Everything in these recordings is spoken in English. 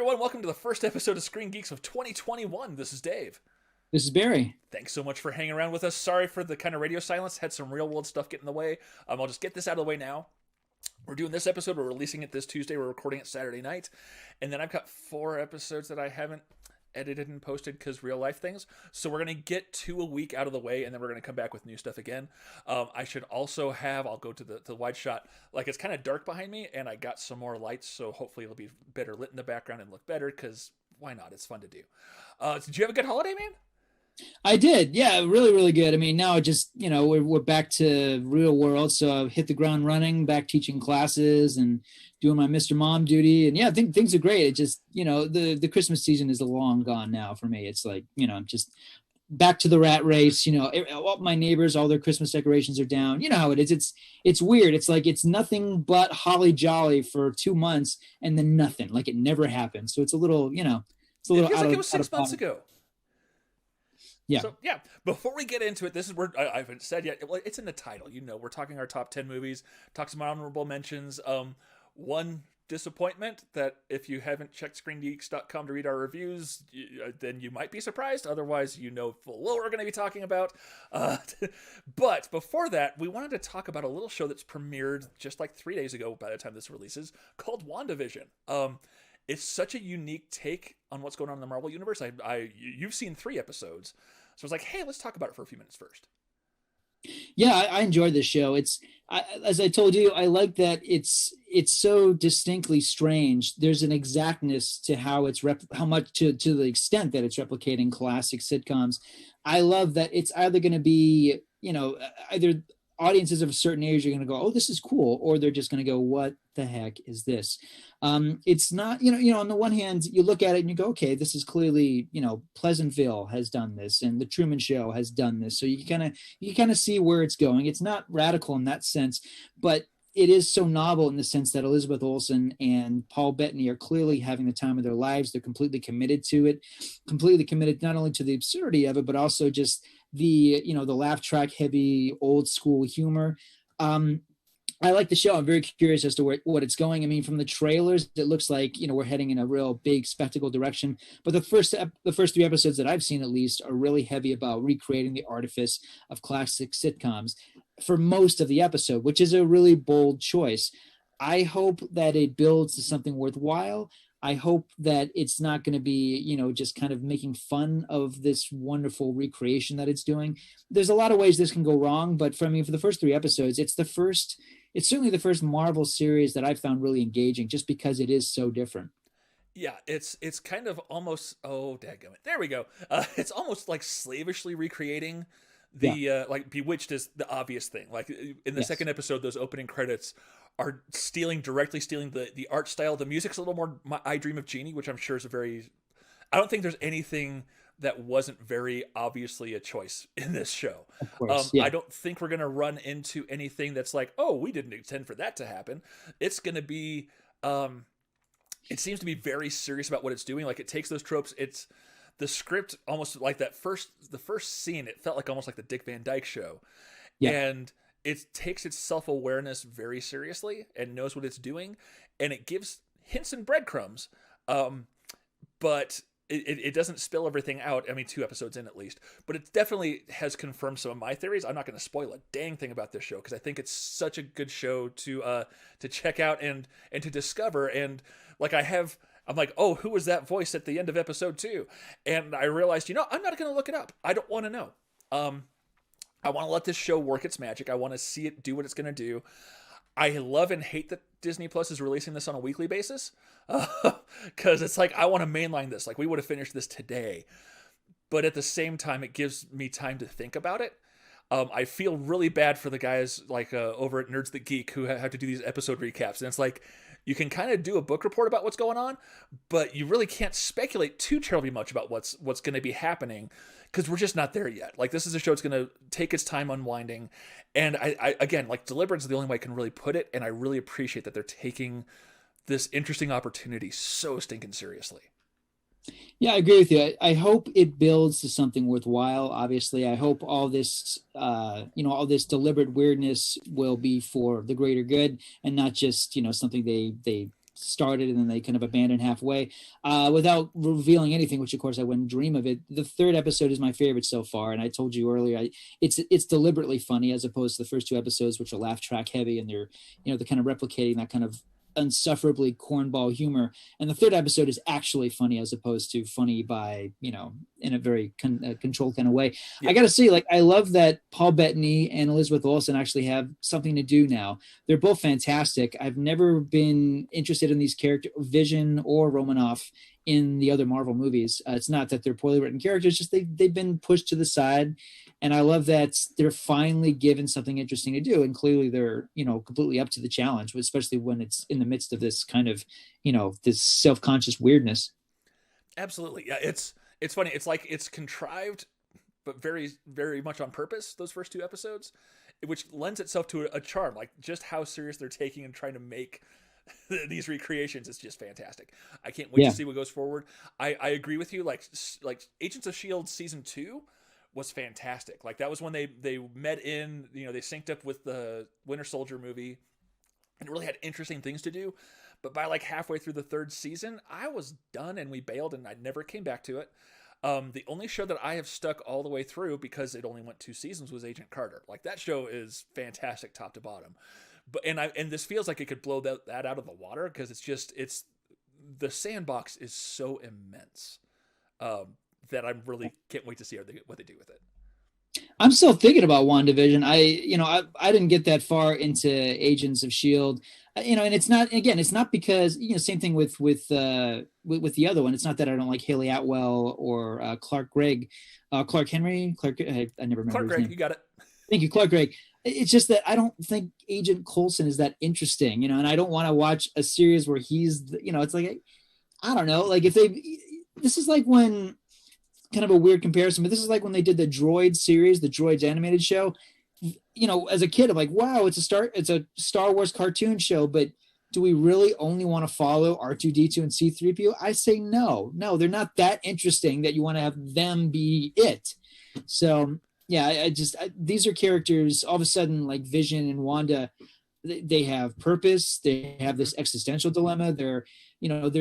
everyone. Welcome to the first episode of Screen Geeks of 2021. This is Dave. This is Barry. Thanks so much for hanging around with us. Sorry for the kind of radio silence. Had some real world stuff get in the way. I'll just get this out of the way now. We're doing this episode. We're releasing it this Tuesday. We're recording it Saturday night. And then I've got 4 episodes that I haven't edited and posted because real life things. So we're going to get 2 a week out of the way, and then we're going to come back with new stuff again. I should also have, I'll go to the wide shot. Like, it's kind of dark behind me, and I got some more lights, so hopefully it'll be better lit in the background and look better, because why not? It's fun to do. Did you have a good holiday, man? I did. Yeah, really, really good. I mean, now just, we're back to real world. So I've hit the ground running, back teaching classes and doing my Mr. Mom duty. And yeah, I think things are great. It just, the Christmas season is long gone now for me. It's like, just back to the rat race. All my neighbors, all their Christmas decorations are down. You know how it is. It's weird. It's like, it's nothing but holly jolly for 2 months and then nothing. Like it never happened. So it's a little, it's a little It feels out like of, it was 6 months ago. Yeah. So, yeah, before we get into it, this is where I haven't said yet. Well, it's in the title. We're talking our top 10 movies, talk some honorable mentions. One disappointment that if you haven't checked ScreenGeeks.com to read our reviews, then you might be surprised. Otherwise, full well what we're going to be talking about. But before that, we wanted to talk about a little show that's premiered just like 3 days ago by the time this releases, called WandaVision. It's such a unique take on what's going on in the Marvel Universe. You've seen 3 episodes. So I was like, hey, let's talk about it for a few minutes first. Yeah, I enjoyed this show. As I told you, I like that it's so distinctly strange. There's an exactness to how how much to the extent that it's replicating classic sitcoms. I love that it's either going to be, either audiences of a certain age are going to go, oh, this is cool, or they're just going to go, what the heck is this? It's not, on the one hand, you look at it and you go, okay, this is clearly, Pleasantville has done this and the Truman Show has done this. So you kind of see where it's going. It's not radical in that sense, but it is so novel in the sense that Elizabeth Olsen and Paul Bettany are clearly having the time of their lives. They're completely committed to it, completely committed not only to the absurdity of it, but also just the laugh track heavy old school humor. I like the show. I'm very curious as to what it's going. I mean, from the trailers, it looks like, we're heading in a real big spectacle direction. But the first 3 episodes that I've seen, at least, are really heavy about recreating the artifice of classic sitcoms for most of the episode, which is a really bold choice. I hope that it builds to something worthwhile. I hope that it's not going to be, just kind of making fun of this wonderful recreation that it's doing. There's a lot of ways this can go wrong, but for the first 3 episodes, it's certainly the first Marvel series that I found really engaging, just because it is so different. Yeah, it's kind of almost, oh, dadgummit. There we go. It's almost like slavishly recreating the, like Bewitched is the obvious thing. Like in the second episode, those opening credits are directly stealing the art style. The music's a little more I Dream of Jeannie, which I'm sure is I don't think there's anything that wasn't very obviously a choice in this show. Of course, yeah. I don't think we're going to run into anything that's like, oh, we didn't intend for that to happen. It's going to be, it seems to be very serious about what it's doing. Like, it takes those tropes. It's the script almost like the first scene. It felt like almost like the Dick Van Dyke Show. Yeah. And it takes its self-awareness very seriously and knows what it's doing. And it gives hints and breadcrumbs. But it doesn't spill everything out. 2 episodes in at least, but it definitely has confirmed some of my theories. I'm not going to spoil a dang thing about this show because I think it's such a good show to check out and to discover. And like I'm like, oh, who was that voice at the end of episode 2? And I realized, I'm not going to look it up. I don't want to know. I want to let this show work its magic. I want to see it do what it's going to do. I love and hate that Disney Plus is releasing this on a weekly basis, because it's like, I want to mainline this. Like, we would have finished this today, but at the same time, it gives me time to think about it. I feel really bad for the guys like over at Nerds That Geek who have to do these episode recaps, and it's like, you can kind of do a book report about what's going on, but you really can't speculate too terribly much about what's going to be happening, because we're just not there yet. Like, this is a show that's going to take its time unwinding. And I again, like, deliberate is the only way I can really put it. And I really appreciate that they're taking this interesting opportunity so stinking seriously. Yeah, I agree with you. I hope it builds to something worthwhile. Obviously, I hope all this, all this deliberate weirdness will be for the greater good and not just, something they started and then they kind of abandoned halfway, without revealing anything, which of course I wouldn't dream of it. The third episode is my favorite so far, and I told you earlier, it's deliberately funny as opposed to the first two episodes, which are laugh track heavy, and they're kind of replicating that kind of unsufferably cornball humor. And the third episode is actually funny as opposed to funny by, in a very controlled kind of way. Yeah. I got to say, like, I love that Paul Bettany and Elizabeth Olsen actually have something to do now. They're both fantastic. I've never been interested in these characters, Vision or Romanoff, in the other Marvel movies. It's not that they're poorly written characters, just they've been pushed to the side. And I love that they're finally given something interesting to do. And clearly they're, completely up to the challenge, especially when it's in the midst of this kind of, this self-conscious weirdness. Absolutely. Yeah, it's funny. It's like it's contrived, but very, very much on purpose, those first two episodes, which lends itself to a charm, like just how serious they're taking and trying to make these recreations. Is just fantastic. I can't wait to see what goes forward. I agree with you. Like Agents of S.H.I.E.L.D. season 2 was fantastic. Like that was when they met in, they synced up with the Winter Soldier movie and really had interesting things to do. But by like halfway through the third season, I was done and we bailed and I never came back to it. The only show that I have stuck all the way through, because it only went 2 seasons, was Agent Carter. Like that show is fantastic top to bottom. But and this feels like it could blow that out of the water, because it's the sandbox is so immense that I really can't wait to see what they do with it. I'm still thinking about WandaVision. I didn't get that far into Agents of S.H.I.E.L.D. And it's not because, same thing with the other one. It's not that I don't like Haley Atwell or Clark Gregg, Clark Henry, I never remember Clark his Gregg, name. You got it. Thank you, Clark Gregg. It's just that I don't think Agent Coulson is that interesting, and I don't want to watch a series where he's, it's like, I don't know, like this is like when, kind of a weird comparison, but this is like when they did the Droid series, the Droids animated show. As a kid, I'm like, wow, it's a Star Wars cartoon show, but do we really only want to follow R2-D2 and C-3PO? I say no, they're not that interesting that you want to have them be it. So yeah, these are characters, all of a sudden, like Vision and Wanda, they have purpose. They have this existential dilemma. They're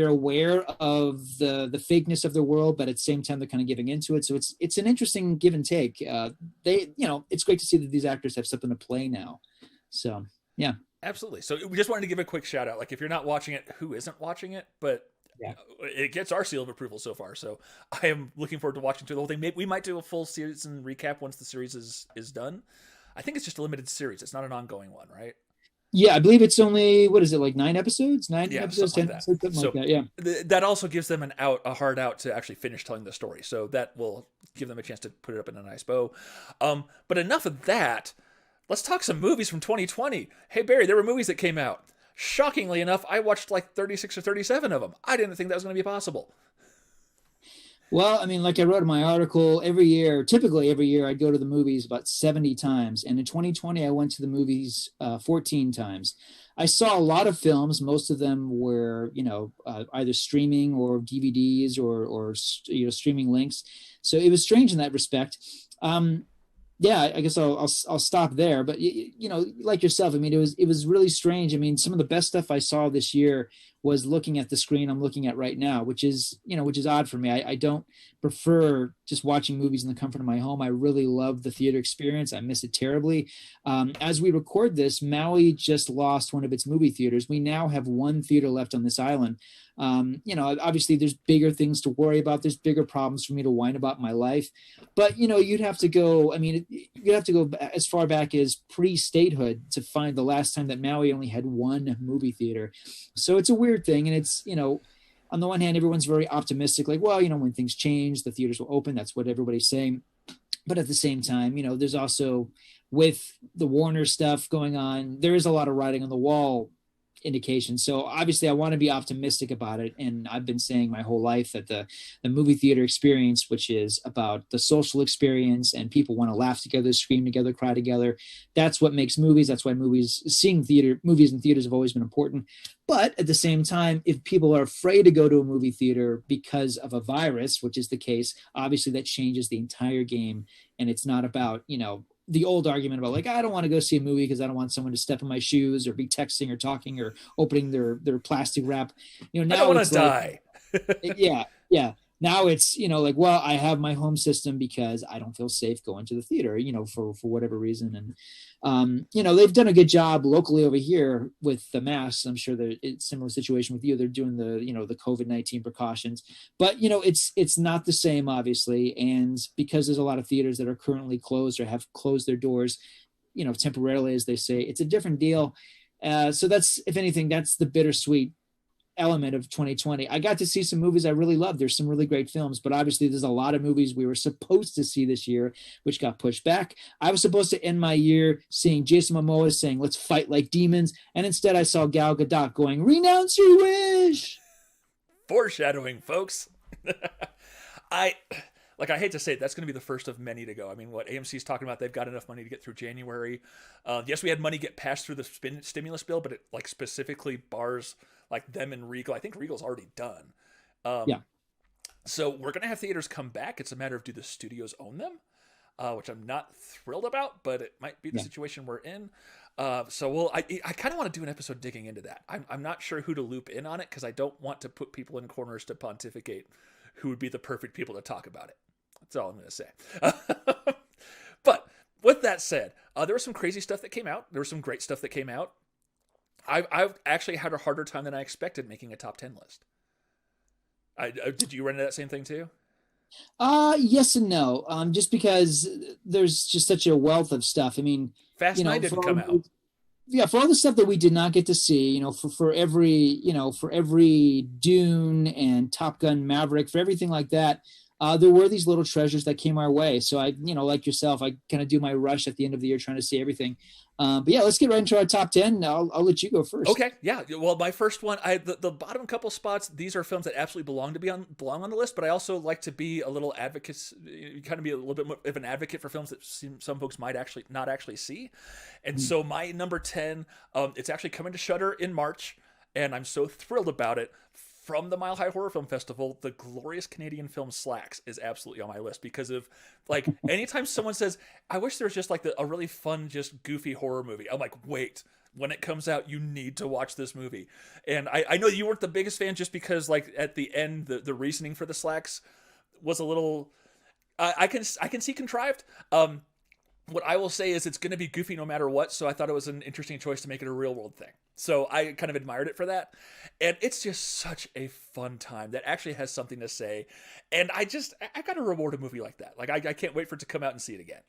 aware of the fakeness of their world, but at the same time, they're kind of giving into it. So it's an interesting give and take. It's great to see that these actors have something to play now. So yeah, absolutely. So we just wanted to give a quick shout out. Like if you're not watching it, who isn't watching it? But yeah, it gets our seal of approval so far. So I am looking forward to watching through the whole thing. Maybe we might do a full season recap once the series is done. I think it's just a limited series. It's not an ongoing one, right? Yeah, I believe it's only, what is it, like 9 episodes? 10 episodes, like something like that, yeah. That also gives them a hard out to actually finish telling the story. So that will give them a chance to put it up in a nice bow. But enough of that. Let's talk some movies from 2020. Hey, Barry, there were movies that came out. Shockingly enough, I watched like 36 or 37 of them. I didn't think that was going to be possible. Well, I mean, like I wrote in my article, typically every year, I'd go to the movies about 70 times. And in 2020, I went to the movies 14 times. I saw a lot of films. Most of them were, either streaming or DVDs or streaming links. So it was strange in that respect. Yeah, I guess I'll stop there. But like yourself, I mean, it was really strange. I mean, some of the best stuff I saw this year was looking at the screen I'm looking at right now, which is odd for me. I don't prefer just watching movies in the comfort of my home. I really love the theater experience. I miss it terribly. As we record this, Maui just lost one of its movie theaters. We now have one theater left on this island. Obviously there's bigger things to worry about. There's bigger problems for me to whine about in my life, but you'd have to go as far back as pre-statehood to find the last time that Maui only had one movie theater. So it's a weird thing. And it's, on the one hand, everyone's very optimistic, like, well, when things change, the theaters will open. That's what everybody's saying. But at the same time, there's also, with the Warner stuff going on, there is a lot of writing on the wall indication. So obviously I want to be optimistic about it. And I've been saying my whole life that the movie theater experience, which is about the social experience and people want to laugh together, scream together, cry together. That's what makes movies. That's why movies in theaters have always been important. But at the same time, if people are afraid to go to a movie theater because of a virus, which is the case, obviously that changes the entire game. And it's not about, the old argument about like, I don't want to go see a movie because I don't want someone to step in my shoes or be texting or talking or opening their plastic wrap. I don't Now want it's to like, die. yeah, yeah. Now it's, like, well, I have my home system because I don't feel safe going to the theater, for whatever reason. And, they've done a good job locally over here with the masks. I'm sure that it's a similar situation with you. They're doing the COVID-19 precautions, but, it's not the same, obviously. And because there's a lot of theaters that are currently closed or have closed their doors, temporarily, as they say, it's a different deal. So that's, if anything, that's the bittersweet element of 2020. I got to see some movies I really loved. There's some really great films, but obviously there's a lot of movies we were supposed to see this year, which got pushed back. I was supposed to end my year seeing Jason Momoa saying, "Let's fight like demons." And instead I saw Gal Gadot going, "Renounce your wish." Foreshadowing, folks. I hate to say it, that's going to be the first of many to go. I mean, what AMC's talking about, they've got enough money to get through January. Yes, we had money get passed through the stimulus bill, but it like specifically bars like them and Regal. I think Regal's already done. Yeah. So we're going to have theaters come back. It's a matter of, do the studios own them? Which I'm not thrilled about, but it might be the situation we're in. So I kind of want to do an episode digging into that. I'm not sure who to loop in on it because I don't want to put people in corners to pontificate who would be the perfect people to talk about it. That's all I'm going to say. But with that said, there was some crazy stuff that came out. There was some great stuff that came out. I've actually had a harder time than I expected making a top 10 list. Did you run into that same thing too? Yes and no. Just because there's just such a wealth of stuff. I mean, Fast 9 didn't come out. Yeah, for all the stuff that we did not get to see, for every Dune and Top Gun Maverick, for everything like that, there were these little treasures that came our way. So I, like yourself, I kind of do my rush at the end of the year trying to see everything. But yeah, let's get right into our top 10. I'll let you go first. Okay, yeah. Well, my first one, the bottom couple spots, these are films that absolutely belong on the list. But I also like to be a little advocate, kind of be a little bit more of an advocate for films that some folks might actually not actually see. And so my number 10, it's actually coming to Shudder in March, and I'm so thrilled about it. From the Mile High Horror Film Festival, the glorious Canadian film Slaxx is absolutely on my list because of, like, anytime someone says, I wish there was just like a really fun, just goofy horror movie, I'm like, wait, when it comes out, you need to watch this movie. And I know you weren't the biggest fan just because, like, at the end, the reasoning for the Slaxx was a little, I can see contrived. What I will say is it's going to be goofy no matter what, so I thought it was an interesting choice to make it a real world thing. So I kind of admired it for that. And it's just such a fun time that actually has something to say. And I got to reward a movie like that. Like, I can't wait for it to come out and see it again.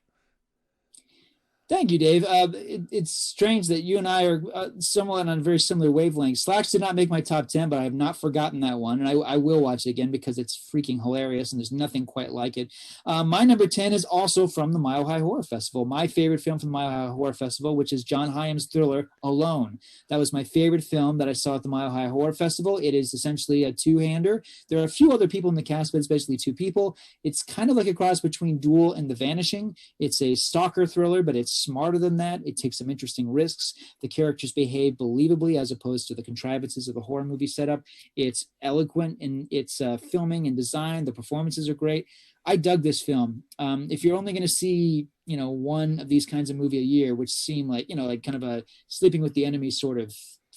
Thank you, Dave. It's strange that you and I are somewhat on very similar wavelengths. Slaxx did not make my top 10, but I have not forgotten that one. And I will watch it again because it's freaking hilarious and there's nothing quite like it. My number 10 is also from the Mile High Horror Festival. My favorite film from the Mile High Horror Festival, which is John Hyam's thriller, Alone. That was my favorite film that I saw at the Mile High Horror Festival. It is essentially a two-hander. There are a few other people in the cast, but it's basically two people. It's kind of like a cross between Duel and The Vanishing. It's a stalker thriller, but it's smarter than that. It takes some interesting risks. The characters behave believably as opposed to the contrivances of the horror movie setup. It's eloquent in its filming and design. The performances are great. I dug this film. If you're only going to see, one of these kinds of movie a year, which seem like, like kind of a sleeping with the enemy sort of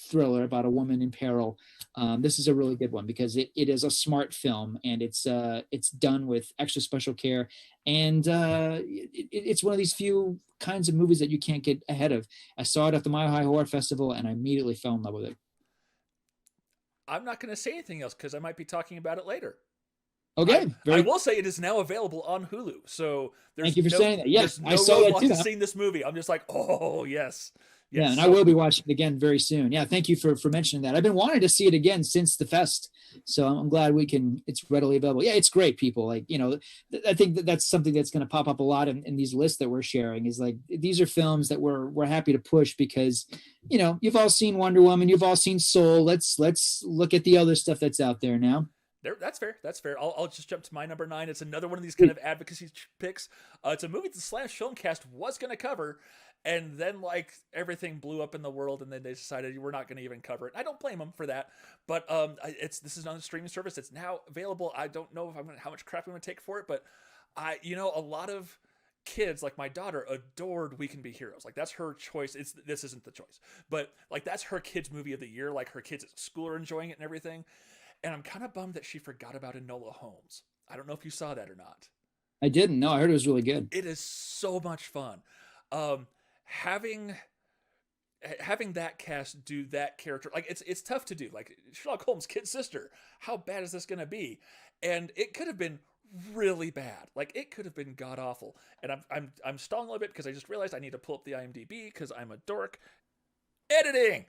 thriller about a woman in peril, this is a really good one because it is a smart film and it's done with extra special care. And it's one of these few kinds of movies that you can't get ahead of. I saw it at the Mile High Horror Festival and I immediately fell in love with it. I'm not going to say anything else because I might be talking about it later. Okay. I will say it is now available on Hulu. So thank you for saying that. Yes, I saw it too. Seeing this movie, I'm just like, oh yes. Yes. Yeah, and I will be watching it again very soon. Yeah, thank you for mentioning that. I've been wanting to see it again since the fest, so I'm glad it's readily available. Yeah, it's great, people. Like, I think that's something that's going to pop up a lot in these lists that we're sharing. Is like these are films that we're happy to push because, you've all seen Wonder Woman, you've all seen Soul. Let's look at the other stuff that's out there now. That's fair. That's fair. I'll just jump to my number 9. It's another one of these kind of advocacy picks. It's a movie the Slash Filmcast was going to cover, and then like everything blew up in the world, and then they decided we're not going to even cover it. I don't blame them for that, but this is on a streaming service. It's now available. I don't know how much crap I'm going to take for it, but a lot of kids, like my daughter, adored We Can Be Heroes. Like that's her choice. This isn't the choice, but like that's her kids movie of the year. Like her kids at school are enjoying it and everything. And I'm kind of bummed that she forgot about Enola Holmes. I don't know if you saw that or not. I didn't know. I heard it was really good. It is so much fun. Um, having that cast do that character, like it's tough to do. Like Sherlock Holmes' kid sister, how bad is this going to be? And it could have been really bad. Like it could have been god awful. And I'm stalling a little bit because I just realized I need to pull up the IMDb because I'm a dork. Editing.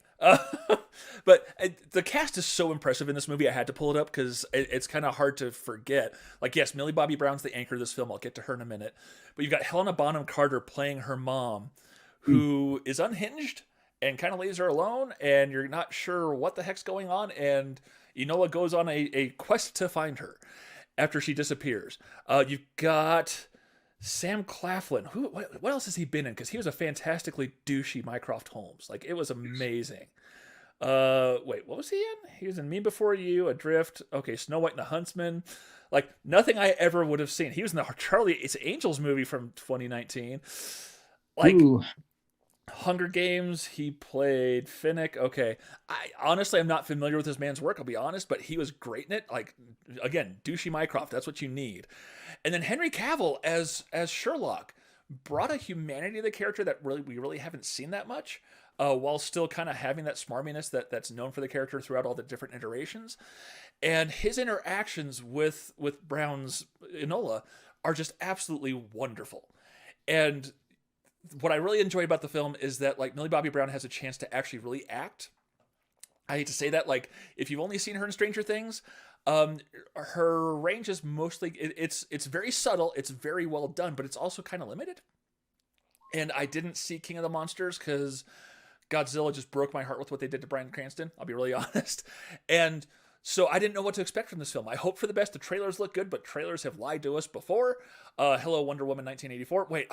But the cast is so impressive in this movie. I had to pull it up because it's kind of hard to forget. Like, yes, Millie Bobby Brown's the anchor of this film. I'll get to her in a minute. But you've got Helena Bonham Carter playing her mom, who is unhinged and kind of leaves her alone, and you're not sure what the heck's going on. And Enola goes on a quest to find her after she disappears. You've got Sam Claflin. What else has he been in? Because he was a fantastically douchey Mycroft Holmes. Like, it was amazing. Wait, what was he in? He was in Me Before You, Adrift. Okay, Snow White and the Huntsman. Like, nothing I ever would have seen. He was in the Charlie Angels movie from 2019. Like, ooh. Hunger Games, he played Finnick. Okay. I'm not familiar with this man's work, I'll be honest, but he was great in it. Like, again, douchey Mycroft, that's what you need. And then Henry Cavill as Sherlock brought a humanity to the character that we really haven't seen that much, while still kind of having that smarminess that's known for the character throughout all the different iterations. And his interactions with Brown's Enola are just absolutely wonderful. And what I really enjoy about the film is that, like, Millie Bobby Brown has a chance to actually really act. I hate to say that, like, if you've only seen her in Stranger Things, her range is mostly, it's very subtle, it's very well done, but it's also kind of limited. And I didn't see King of the Monsters because Godzilla just broke my heart with what they did to Bryan Cranston, I'll be really honest. And so I didn't know what to expect from this film. I hope for the best. The trailers look good, but trailers have lied to us before. Hello, Wonder Woman 1984. Wait,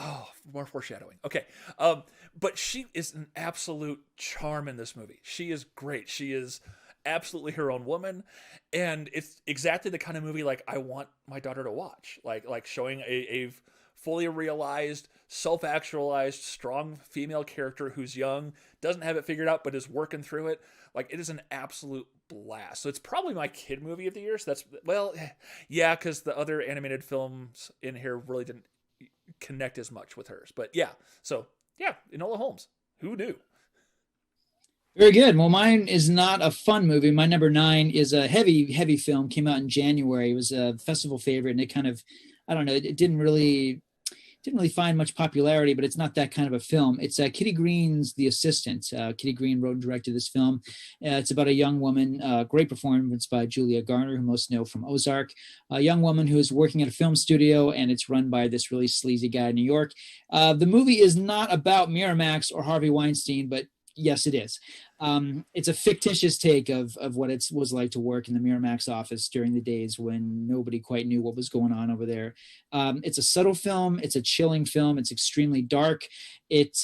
more foreshadowing. Okay. But she is an absolute charm in this movie. She is great. She is absolutely her own woman. And it's exactly the kind of movie like I want my daughter to watch. Like showing a fully realized, self-actualized, strong female character who's young, doesn't have it figured out, but is working through it. Like, it is an absolute blast. So it's probably my kid movie of the year. So that's, well, yeah, because the other animated films in here really didn't connect as much with hers. But yeah, so yeah, Enola Holmes. Who knew? Very good. Well, mine is not a fun movie. My number 9 is a heavy film. Came out in January. It was a festival favorite, and it kind of, I don't know, it didn't really find much popularity, but it's not that kind of a film. It's Kitty Green's The Assistant. Kitty Green wrote and directed this film. It's about a young woman, great performance by Julia Garner, who most know from Ozark, a young woman who is working at a film studio, and it's run by this really sleazy guy in New York. The movie is not about Miramax or Harvey Weinstein, but yes, it is. It's a fictitious take of what it was like to work in the Miramax office during the days when nobody quite knew what was going on over there. It's a subtle film. It's a chilling film. It's extremely dark. It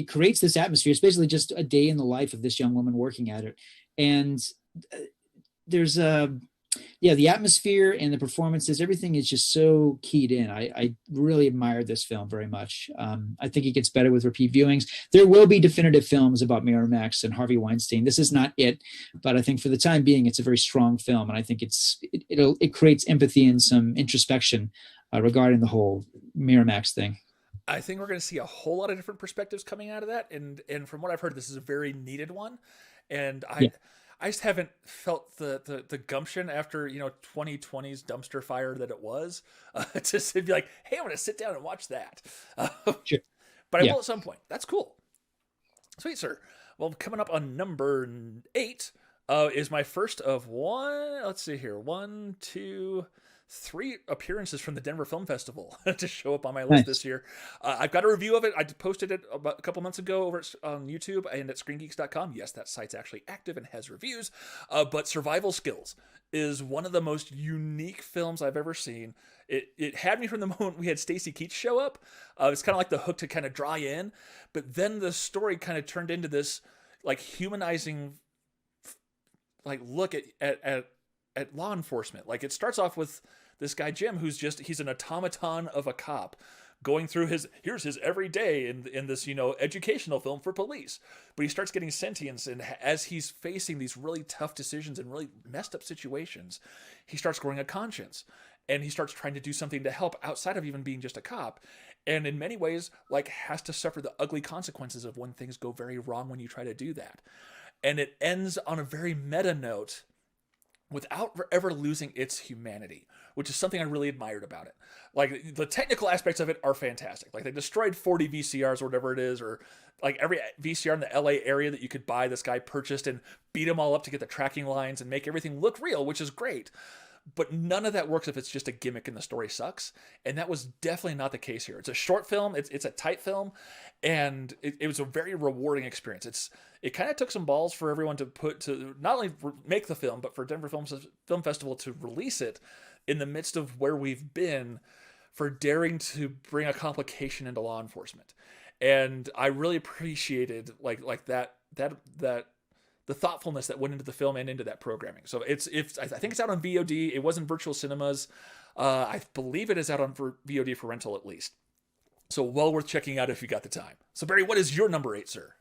creates this atmosphere. It's basically just a day in the life of this young woman working at it. And there's the atmosphere and the performances, everything is just so keyed in. I really admire this film very much. I think it gets better with repeat viewings. There will be definitive films about Miramax and Harvey Weinstein. This is not it, but I think for the time being, it's a very strong film. And I think it creates empathy and some introspection regarding the whole Miramax thing. I think we're going to see a whole lot of different perspectives coming out of that. And from what I've heard, this is a very needed one. And I just haven't felt the gumption after 2020's dumpster fire that it was to be like, hey, I'm going to sit down and watch that. Sure. But I will at some point. That's cool. Sweet, sir. Well, coming up on number 8 is my first of one. Let's see here. 1, 2, 3 appearances from the Denver Film Festival to show up on my list this year. I've got a review of it. I posted it about a couple months ago over on YouTube and at ScreenGeeks.com. Yes, that site's actually active and has reviews. But Survival Skills is one of the most unique films I've ever seen. It had me from the moment we had Stacy Keach show up. It's kind of like the hook to kind of draw you in. But then the story kind of turned into this like humanizing like look at law enforcement. Like, it starts off with this guy Jim, he's an automaton of a cop, going through here's his every day in this, educational film for police. But he starts getting sentience, and as he's facing these really tough decisions and really messed up situations, he starts growing a conscience, and he starts trying to do something to help outside of even being just a cop. And in many ways, like, has to suffer the ugly consequences of when things go very wrong when you try to do that. And it ends on a very meta note without ever losing its humanity, which is something I really admired about it. Like, the technical aspects of it are fantastic. Like, they destroyed 40 VCRs or whatever it is, or like every VCR in the LA area that you could buy, this guy purchased and beat them all up to get the tracking lines and make everything look real, which is great. But none of that works if it's just a gimmick and the story sucks. And that was definitely not the case here. It's a short film. It's a tight film. And it was a very rewarding experience. It kind of took some balls for everyone to not only make the film, but for Denver Film Festival to release it in the midst of where we've been, for daring to bring a complication into law enforcement. And I really appreciated like that the thoughtfulness that went into the film and into that programming. So I think it's out on VOD. It was in virtual cinemas. I believe it is out on VOD for rental at least. So well worth checking out if you got the time. So Barry, what is your number 8, sir?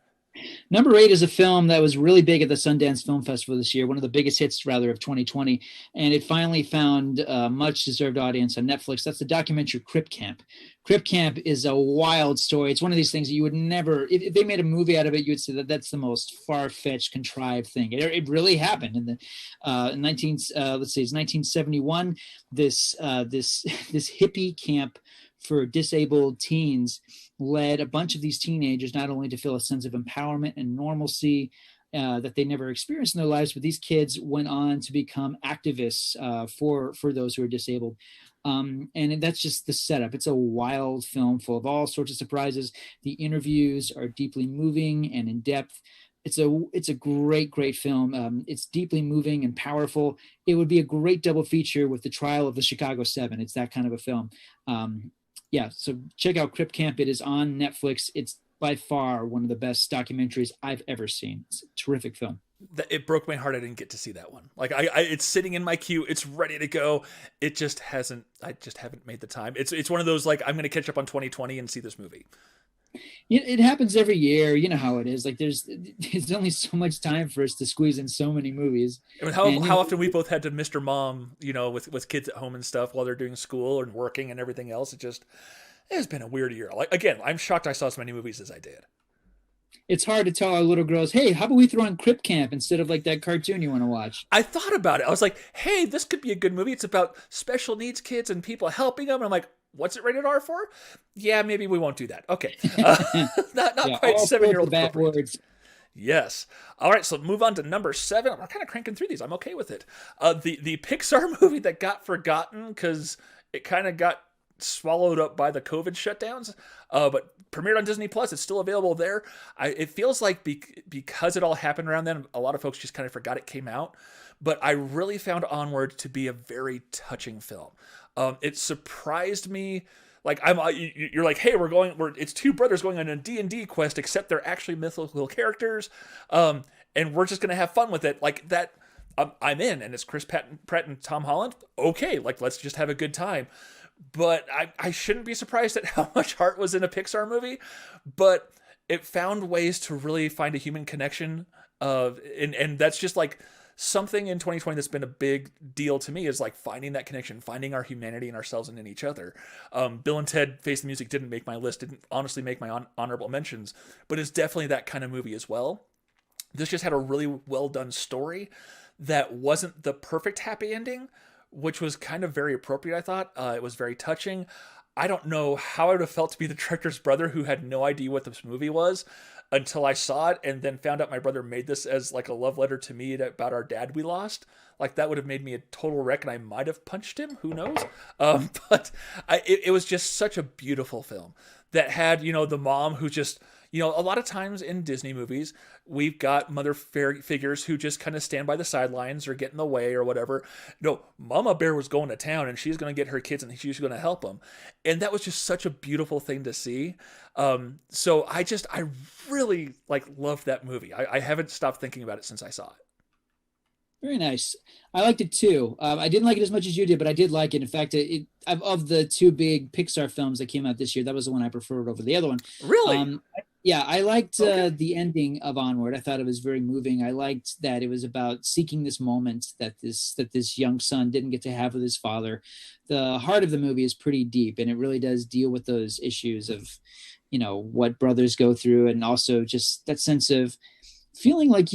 Number 8 is a film that was really big at the Sundance Film Festival this year, one of the biggest hits, rather, of 2020. And it finally found a much-deserved audience on Netflix. That's the documentary Crip Camp. Crip Camp is a wild story. It's one of these things that you would never, if they made a movie out of it, you would say that that's the most far-fetched, contrived thing. It really happened in the 1971. This hippie camp for disabled teens led a bunch of these teenagers not only to feel a sense of empowerment and normalcy that they never experienced in their lives, but these kids went on to become activists for those who are disabled. And that's just the setup. It's a wild film full of all sorts of surprises. The interviews are deeply moving and in depth. It's a great film. It's deeply moving and powerful. It would be a great double feature with The Trial of the Chicago 7. It's that kind of a film. So check out Crip Camp. It is on Netflix. It's by far one of the best documentaries I've ever seen. It's a terrific film. It broke my heart I didn't get to see that one. Like, it's sitting in my queue. It's ready to go. I just haven't made the time. It's one of those, like, I'm going to catch up on 2020 and see this movie. It happens every year. You know how it is. Like, there's only so much time for us to squeeze in so many movies. I mean, how often we both had to Mr. Mom, with kids at home and stuff while they're doing school and working and everything else. It's been a weird year. Like, again, I'm shocked I saw as many movies as I did. It's hard to tell our little girls, hey, how about we throw on Crip Camp instead of like that cartoon you want to watch? I thought about it. I was like, hey, this could be a good movie. It's about special needs kids and people helping them. And I'm like, what's it rated R for? Yeah, maybe we won't do that. Okay. Not quite 7-year-old bad words. Yes. All right, so move on to number 7. We're kind of cranking through these. I'm okay with it. The Pixar movie that got forgotten because it kind of got swallowed up by the COVID shutdowns, but premiered on Disney Plus. It's still available there. It feels like because it all happened around then, a lot of folks just kind of forgot it came out. But I really found Onward to be a very touching film. It surprised me. Like, you're like, hey, it's two brothers going on a D&D quest, except they're actually mythical characters, and we're just gonna have fun with it. Like that, I'm in, and it's Chris Pratt and Tom Holland. Okay, like, let's just have a good time. But I shouldn't be surprised at how much heart was in a Pixar movie, but it found ways to really find a human connection. And that's just like something in 2020 that's been a big deal to me, is like finding that connection, finding our humanity in ourselves and in each other. Bill and Ted Face the Music didn't make my list, didn't honestly make my honorable mentions, but it's definitely that kind of movie as well. This just had a really well done story that wasn't the perfect happy ending, which was kind of very appropriate, I thought. It was very touching. I don't know how I would have felt to be the director's brother who had no idea what this movie was until I saw it, and then found out my brother made this as like a love letter to me about our dad we lost. Like, that would have made me a total wreck, and I might have punched him. Who knows? But it was just such a beautiful film that had, the mom who just... a lot of times in Disney movies, we've got mother figures who just kind of stand by the sidelines or get in the way or whatever. No, Mama Bear was going to town, and she's going to get her kids, and she's going to help them. And that was just such a beautiful thing to see. So I really loved that movie. I haven't stopped thinking about it since I saw it. Very nice. I liked it too. I didn't like it as much as you did, but I did like it. In fact, of the two big Pixar films that came out this year, that was the one I preferred over the other one. Really? Um, yeah, I liked Okay. the ending of Onward. I thought it was very moving. I liked that it was about seeking this moment that this young son didn't get to have with his father. The heart of the movie is pretty deep, and it really does deal with those issues of, what brothers go through, and also just that sense of feeling like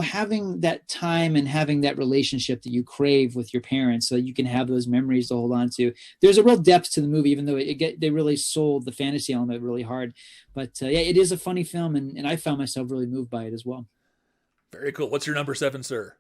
having that time and having that relationship that you crave with your parents so that you can have those memories to hold on to. There's a real depth to the movie, even though they really sold the fantasy element really hard. But yeah, it is a funny film, and I found myself really moved by it as well. Very cool. What's your number seven, sir?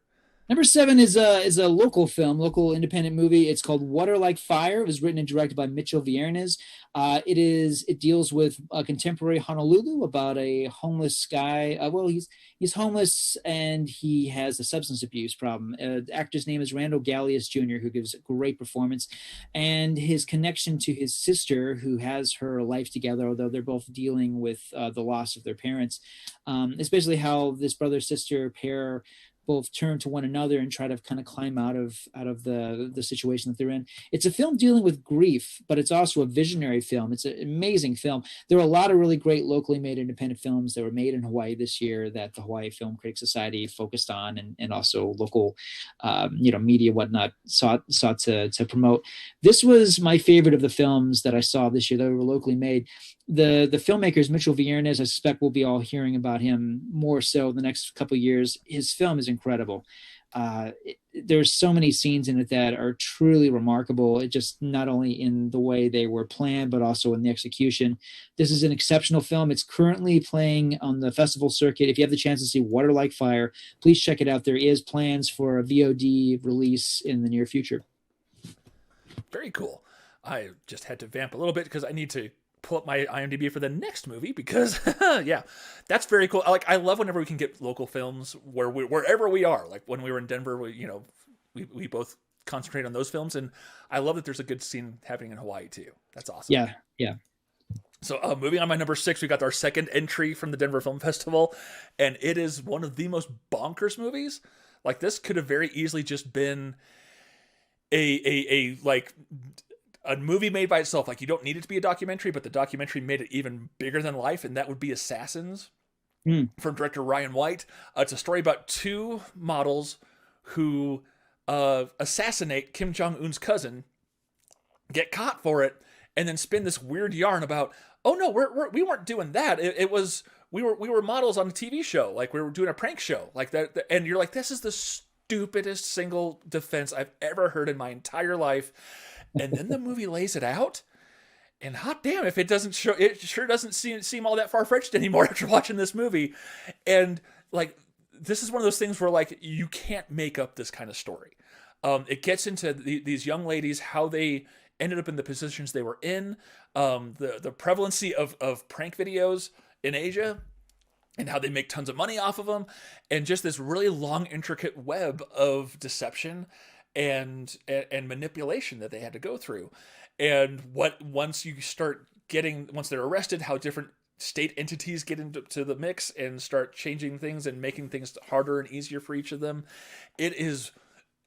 Number seven is a local film, local independent movie. It's called Water Like Fire. It was written and directed by Mitchell Viernes. It deals with contemporary Honolulu about a homeless guy. Well, he's homeless and he has a substance abuse problem. The actor's name is Randall Gallius Jr., who gives a great performance, and his connection to his sister, who has her life together, although they're both dealing with the loss of their parents. Especially how this brother-sister pair both turn to one another and try to kind of climb out of the situation that they're in. It's a film dealing with grief, but it's also a visionary film. It's an amazing film. There are a lot of really great locally made independent films that were made in Hawaii this year that the Hawaii Film Critics Society focused on, and also local media whatnot sought to promote. This was my favorite of the films that I saw this year that were locally made. The filmmaker is Mitchell Viernes. I suspect we'll be all hearing about him more so the next couple of years. His film is incredible. There's so many scenes in it that are truly remarkable. It just not only in the way they were planned, but also in the execution. This is an exceptional film. It's currently playing on the festival circuit. If you have the chance to see Water Like Fire, please check it out. There is plans for a VOD release in the near future. Very cool. I just had to vamp a little bit because I need to pull up my IMDb for the next movie because yeah, that's very cool. I love whenever we can get local films wherever we are. Like when we were in Denver, we both concentrate on those films, and I love that there's a good scene happening in Hawaii too. That's awesome. Yeah, yeah. So moving on, my number six, we got our second entry from the Denver Film Festival, and it is one of the most bonkers movies. Like this could have very easily just been a movie made by itself. Like you don't need it to be a documentary, but the documentary made it even bigger than life, and that would be Assassins from director Ryan White. It's a story about two models who assassinate Kim Jong-un's cousin, get caught for it, and then spin this weird yarn about, oh no, we weren't doing that. It was we were models on a TV show, like we were doing a prank show, like that. And you're like, this is the stupidest single defense I've ever heard in my entire life. And then the movie lays it out, and hot damn if it doesn't show, it sure doesn't seem all that far-fetched anymore after watching this movie. And like, this is one of those things where like, you can't make up this kind of story. It gets into these young ladies, how they ended up in the positions they were in, the prevalency of prank videos in Asia, and how they make tons of money off of them, and just this really long, intricate web of deception and manipulation that they had to go through. And once they're arrested, how different state entities get into the mix and start changing things and making things harder and easier for each of them. It is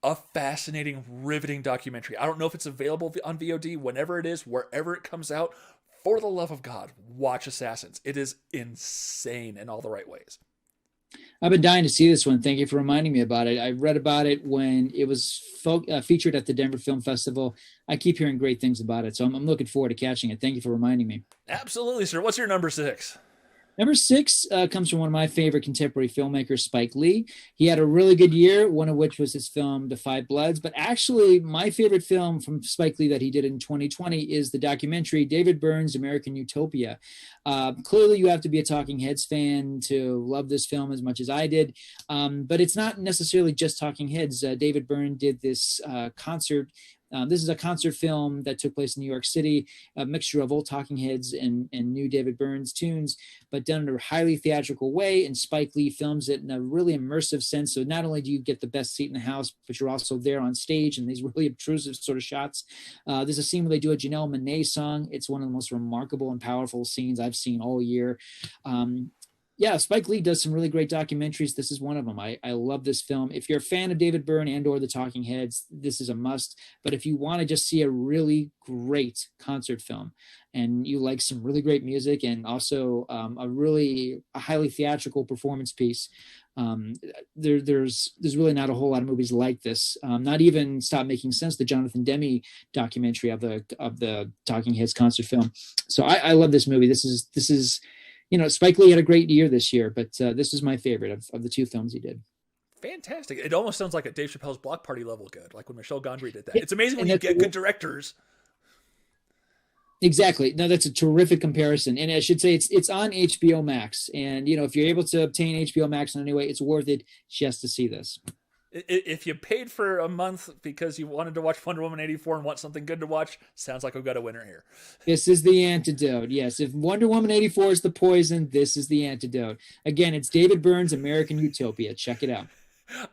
a fascinating, riveting documentary. I don't know if it's available on VOD. Whenever it is, wherever it comes out, for the love of God, watch Assassins. It is insane in all the right ways. I've been dying to see this one. Thank you for reminding me about it. I read about it when it was featured at the Denver Film Festival. I keep hearing great things about it, so I'm looking forward to catching it. Thank you for reminding me. Absolutely, sir. What's your number six? Number six comes from one of my favorite contemporary filmmakers, Spike Lee. He had a really good year, one of which was his film, The Five Bloods. But actually, my favorite film from Spike Lee that he did in 2020 is the documentary David Byrne's American Utopia. Clearly, you have to be a Talking Heads fan to love this film as much as I did. But it's not necessarily just Talking Heads. David Byrne did this concert. This is a concert film that took place in New York City, a mixture of old Talking Heads and new David Byrne's tunes, but done in a highly theatrical way. And Spike Lee films it in a really immersive sense. So not only do you get the best seat in the house, but you're also there on stage in these really obtrusive sort of shots. There's a scene where they do a Janelle Monáe song. It's one of the most remarkable and powerful scenes I've seen all year. Yeah, Spike Lee does some really great documentaries. This is one of them. I love this film. If you're a fan of David Byrne and or the Talking Heads, this is a must. But if you want to just see a really great concert film and you like some really great music and also a highly theatrical performance piece, there's really not a whole lot of movies like this. Not even Stop Making Sense, the Jonathan Demme documentary of the Talking Heads concert film. So I love this movie. This is Spike Lee had a great year this year, but this is my favorite of the two films he did. Fantastic. It almost sounds like a Dave Chappelle's Block Party level good, like when Michel Gondry did that. It's amazing when you get good directors. Exactly. No, that's a terrific comparison. And I should say it's on HBO Max. And, if you're able to obtain HBO Max in any way, it's worth it just to see this. If you paid for a month because you wanted to watch Wonder Woman 84 and want something good to watch, sounds like we've got a winner here. This is the antidote. Yes, if Wonder Woman 84 is the poison, this is the antidote. Again, it's David Byrne's American Utopia. Check it out.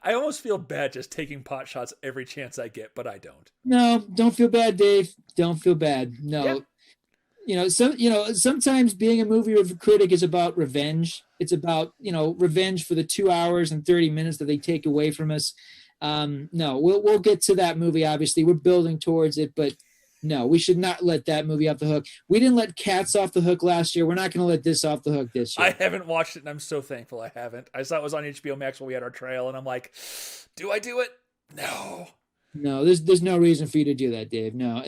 I almost feel bad just taking pot shots every chance I get, but I don't. No, don't feel bad, Dave. Don't feel bad. No. Yeah. Sometimes being a movie critic is about revenge. It's about, revenge for the 2 hours and 30 minutes that they take away from us. No, we'll get to that movie. Obviously, we're building towards it, but no, we should not let that movie off the hook. We didn't let Cats off the hook last year. We're not going to let this off the hook this year. I haven't watched it, and I'm so thankful I haven't. I saw it was on HBO Max when we had our trail, and I'm like, do I do it? No. No, there's no reason for you to do that, Dave. No.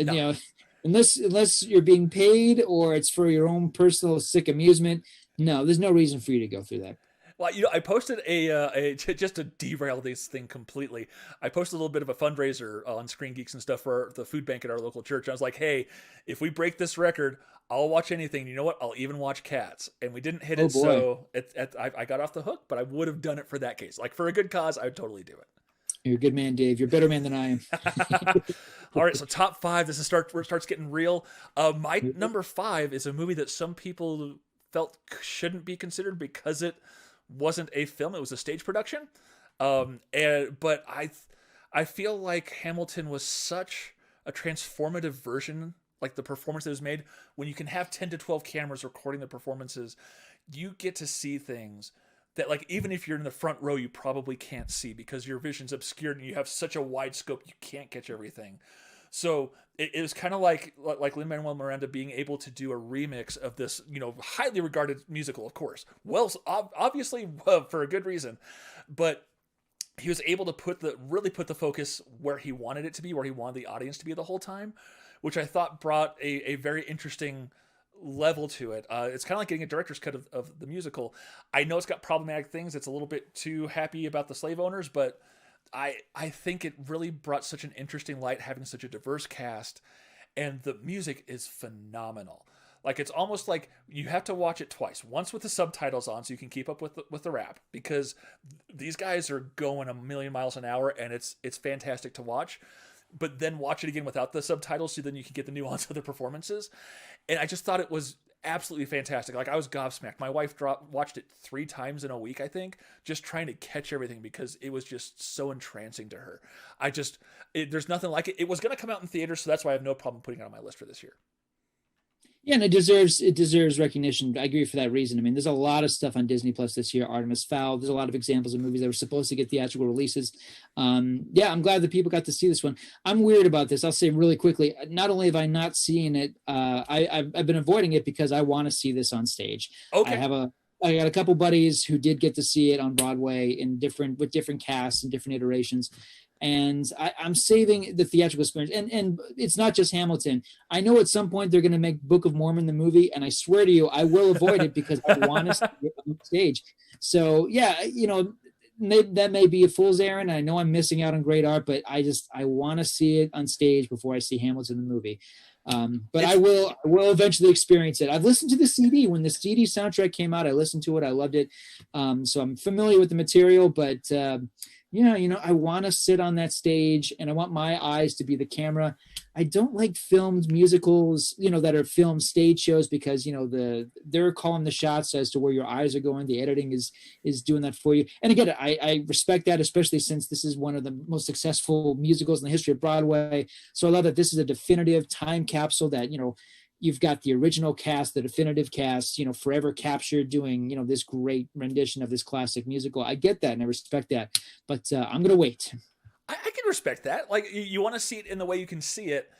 Unless you're being paid or it's for your own personal sick amusement, no, there's no reason for you to go through that. Well, I posted a just to derail this thing completely. I posted a little bit of a fundraiser on ScreenGeeks and stuff for the food bank at our local church. I was like, hey, if we break this record, I'll watch anything. You know what? I'll even watch Cats. And we didn't hit it, so I got off the hook. But I would have done it for that case. Like for a good cause, I would totally do it. You're a good man, Dave. You're a better man than I am. All right, so top 5. This is where it starts getting real. My number 5 is a movie that some people felt shouldn't be considered because it wasn't a film; it was a stage production. But I feel like Hamilton was such a transformative version, like the performance that was made. When you can have 10 to 12 cameras recording the performances, you get to see things that, like, even if you're in the front row, you probably can't see because your vision's obscured and you have such a wide scope, you can't catch everything. So it was kind of like Lin-Manuel Miranda being able to do a remix of this, highly regarded musical, of course. Well, obviously for a good reason, but he was able to really put the focus where he wanted it to be, where he wanted the audience to be the whole time, which I thought brought a very interesting level to it. It's kind of like getting a director's cut of the musical. I know it's got problematic things. It's a little bit too happy about the slave owners, but I think it really brought such an interesting light having such a diverse cast, and the music is phenomenal. Like, it's almost like you have to watch it twice. Once with the subtitles on so you can keep up with the rap, because these guys are going a million miles an hour, and it's fantastic to watch. But then watch it again without the subtitles so then you can get the nuance of the performances. And I just thought it was absolutely fantastic. Like, I was gobsmacked. My wife watched it 3 times in a week, I think, just trying to catch everything because it was just so entrancing to her. There's nothing like it. It was going to come out in theaters, so that's why I have no problem putting it on my list for this year. Yeah, and it deserves recognition. I agree for that reason. I mean, there's a lot of stuff on Disney Plus this year. Artemis Fowl. There's a lot of examples of movies that were supposed to get theatrical releases. Yeah, I'm glad that people got to see this one. I'm weird about this. I'll say really quickly. Not only have I not seen it, I've been avoiding it because I want to see this on stage. Okay. I got a couple buddies who did get to see it on Broadway with different casts and different iterations. And I'm saving the theatrical experience. And it's not just Hamilton. I know at some point they're going to make Book of Mormon the movie, and I swear to you, I will avoid it because I want to see it on stage. So, yeah, that may be a fool's errand. I know I'm missing out on great art, but I want to see it on stage before I see Hamilton the movie. But I will eventually experience it. I've listened to the CD. When the CD soundtrack came out, I listened to it. I loved it. So I'm familiar with the material, but I want to sit on that stage and I want my eyes to be the camera. I don't like filmed musicals, that are filmed stage shows because, they're calling the shots as to where your eyes are going. The editing is doing that for you. And again, I respect that, especially since this is one of the most successful musicals in the history of Broadway. So I love that this is a definitive time capsule that, you've got the original cast, the definitive cast, forever captured doing, this great rendition of this classic musical. I get that and I respect that, but I'm going to wait. I can respect that. Like, you want to see it in the way you can see it,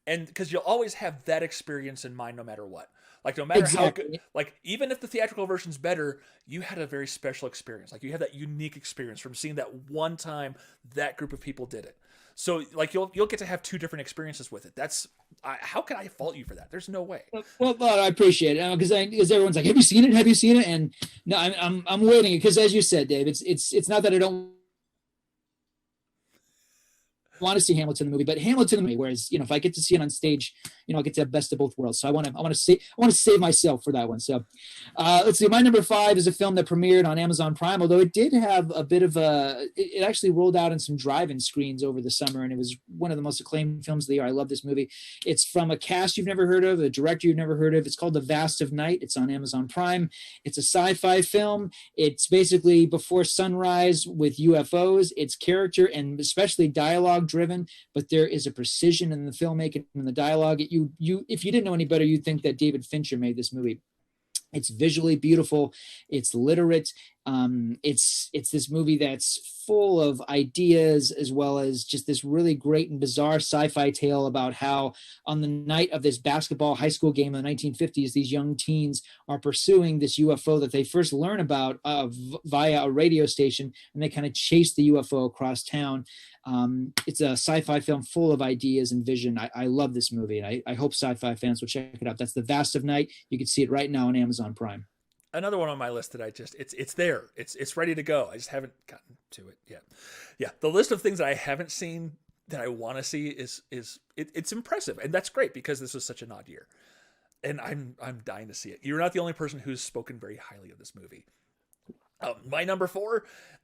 and because you'll always have that experience in mind no matter what. Like, no matter how good, like, even if the theatrical version's better, you had a very special experience. Like, you had that unique experience from seeing that one time that group of people did it. So, like, you'll get to have two different experiences with it. How can I fault you for that? There's no way. Well, I appreciate it because everyone's like, "Have you seen it? Have you seen it?" And no, I'm waiting because, as you said, Dave, it's not that I don't want to see Hamilton the movie, but Hamilton the movie. Whereas, if I get to see it on stage, I get to have best of both worlds. So I want to save myself for that one. So let's see. My number 5 is a film that premiered on Amazon Prime, although it did have a bit of it actually rolled out in some drive-in screens over the summer, and it was one of the most acclaimed films of the year. I love this movie. It's from a cast you've never heard of, a director you've never heard of. It's called The Vast of Night. It's on Amazon Prime. It's a sci-fi film. It's basically before sunrise with UFOs. It's character and especially dialogue driven, but there is a precision in the filmmaking and the dialogue. If you didn't know any better, you'd think that David Fincher made this movie. It's visually beautiful. It's literate. It's this movie that's full of ideas, as well as just this really great and bizarre sci-fi tale about how on the night of this basketball high school game in the 1950s, these young teens are pursuing this UFO that they first learn about via a radio station, and they kind of chase the UFO across town. It's a sci-fi film full of ideas and vision. I love this movie, and I hope sci-fi fans will check it out. That's The Vast of Night. You can see it right now on Amazon Prime. Another one on my list that it's there. It's ready to go. I just haven't gotten to it yet. Yeah, the list of things that I haven't seen that I want to see it's impressive, and that's great because this was such an odd year, and I'm dying to see it. You're not the only person who's spoken very highly of this movie. My number 4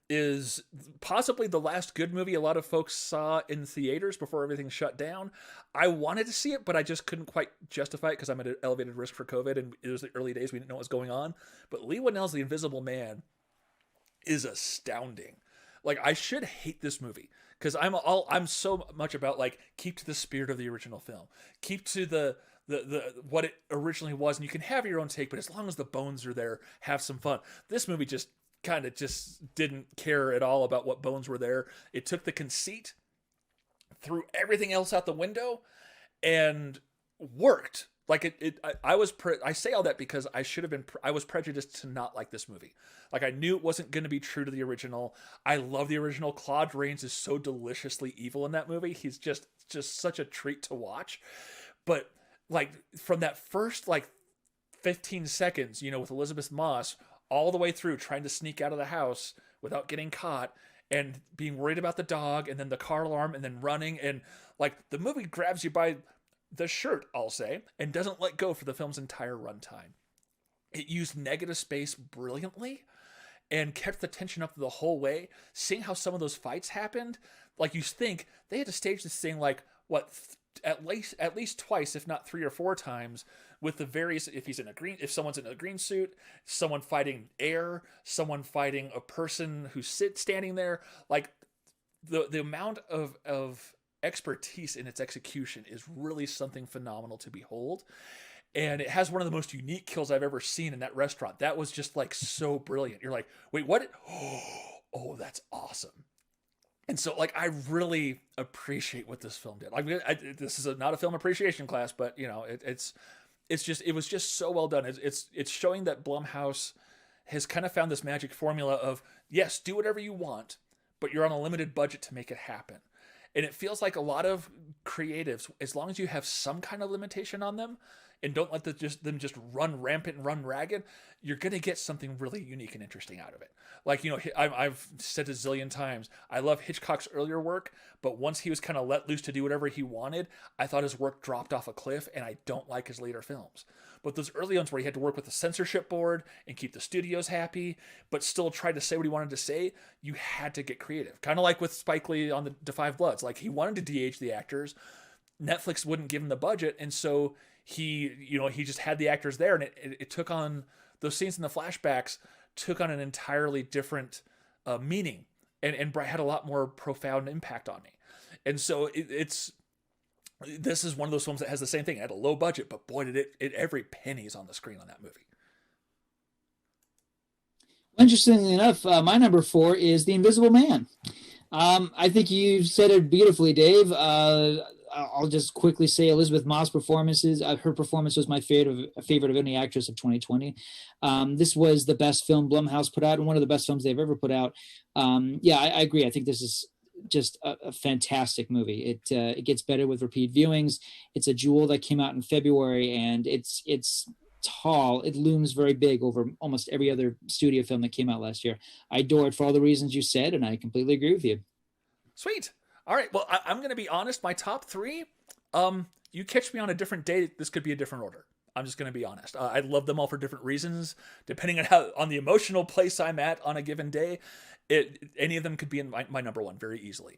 is possibly the last good movie a lot of folks saw in theaters before everything shut down. I wanted to see it, but I just couldn't quite justify it because I'm at an elevated risk for COVID, and it was the early days. We didn't know what was going on. But Lee Whannell's The Invisible Man is astounding. Like, I should hate this movie because I'm so much about, like, keep to the spirit of the original film. Keep to the what it originally was, and you can have your own take, but as long as the bones are there, have some fun. This movie just kind of just didn't care at all about what bones were there. It took the conceit, threw everything else out the window, and worked. Like I say all that because I was prejudiced to not like this movie. Like, I knew it wasn't going to be true to the original. I love the original. Claude Rains is so deliciously evil in that movie. He's just such a treat to watch. But, like, from that first, like, 15 seconds, with Elizabeth Moss all the way through trying to sneak out of the house without getting caught and being worried about the dog and then the car alarm and then running, and, like, the movie grabs you by the shirt, I'll say, and doesn't let go for the film's entire runtime. It used negative space brilliantly and kept the tension up the whole way. Seeing how some of those fights happened, like, you think they had to stage this thing like at least twice, if not 3 or 4 times, with the various, if someone's in a green suit, someone fighting air, someone fighting a person who's standing there. Like, the amount of expertise in its execution is really something phenomenal to behold. And it has one of the most unique kills I've ever seen in that restaurant. That was just, like, so brilliant. You're like, wait, what? Oh, that's awesome. And so, like, I really appreciate what this film did. Like, this is not a film appreciation class, but, it was just so well done. It's showing that Blumhouse has kind of found this magic formula of, yes, do whatever you want, but you're on a limited budget to make it happen. And it feels like a lot of creatives, as long as you have some kind of limitation on them and don't let them just run rampant and run ragged, you're going to get something really unique and interesting out of it. Like, I've said a zillion times, I love Hitchcock's earlier work, but once he was kind of let loose to do whatever he wanted, I thought his work dropped off a cliff, and I don't like his later films. But those early ones where he had to work with the censorship board and keep the studios happy, but still try to say what he wanted to say, you had to get creative. Kind of like with Spike Lee on the Five Bloods. Like, he wanted to de-age the actors. Netflix wouldn't give him the budget, and so he just had the actors there, and it took on, those scenes in the flashbacks took on an entirely different meaning, and had a lot more profound impact on me. And so it's This is one of those films that has the same thing. It had a low budget, but boy, did it every penny is on the screen on that movie. Interestingly enough, my number 4 is The Invisible Man. I think you said it beautifully, Dave. I'll just quickly say Elizabeth Moss performances. Her performance was my favorite of any actress of 2020. This was the best film Blumhouse put out, and one of the best films they've ever put out. Yeah, I agree. I think this is just a fantastic movie. It gets better with repeat viewings. It's a jewel that came out in February, and it's tall. It looms very big over almost every other studio film that came out last year. I adore it for all the reasons you said, and I completely agree with you. Sweet. All right. Well, I'm going to be honest. My top 3, you catch me on a different day, this could be a different order. I'm just going to be honest. I love them all for different reasons, depending on the emotional place I'm at on a given day. Any of them could be in my number 1 very easily.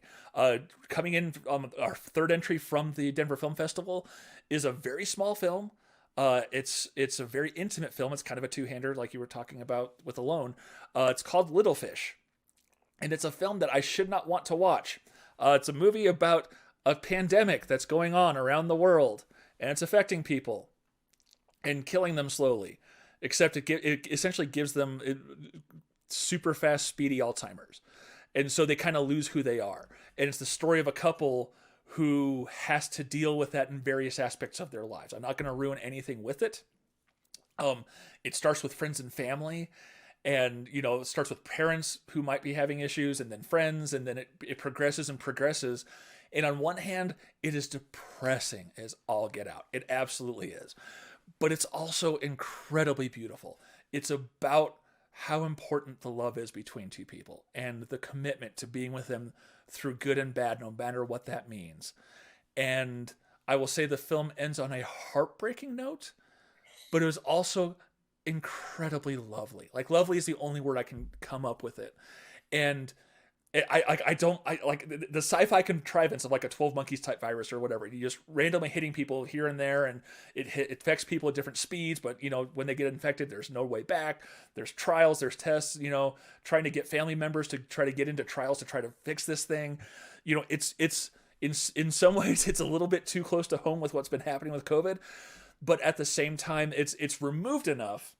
Coming in, our third entry from the Denver Film Festival is a very small film. It's a very intimate film. It's kind of a two-hander, like you were talking about with Alone. It's called Little Fish, and it's a film that I should not want to watch. It's a movie about a pandemic that's going on around the world, and it's affecting people and killing them slowly. Except it essentially gives them super fast, speedy Alzheimer's, and so they kind of lose who they are. And it's the story of a couple who has to deal with that in various aspects of their lives. I'm not going to ruin anything with it. It starts with friends and family, and it starts with parents who might be having issues, and then friends, and then it progresses and progresses. And on one hand, it is depressing as all get out. It absolutely is. But it's also incredibly beautiful. It's about how important the love is between two people and the commitment to being with them through good and bad, no matter what that means. And I will say the film ends on a heartbreaking note, but it was also incredibly lovely. Like, lovely is the only word I can come up with it. And I don't like the sci-fi contrivance of like a 12 monkeys type virus or whatever. You just randomly hitting people here and there, and it affects people at different speeds. But when they get infected, there's no way back. There's trials, there's tests. Trying to get family members to try to get into trials to try to fix this thing. It's in some ways it's a little bit too close to home with what's been happening with COVID, but at the same time, it's removed enough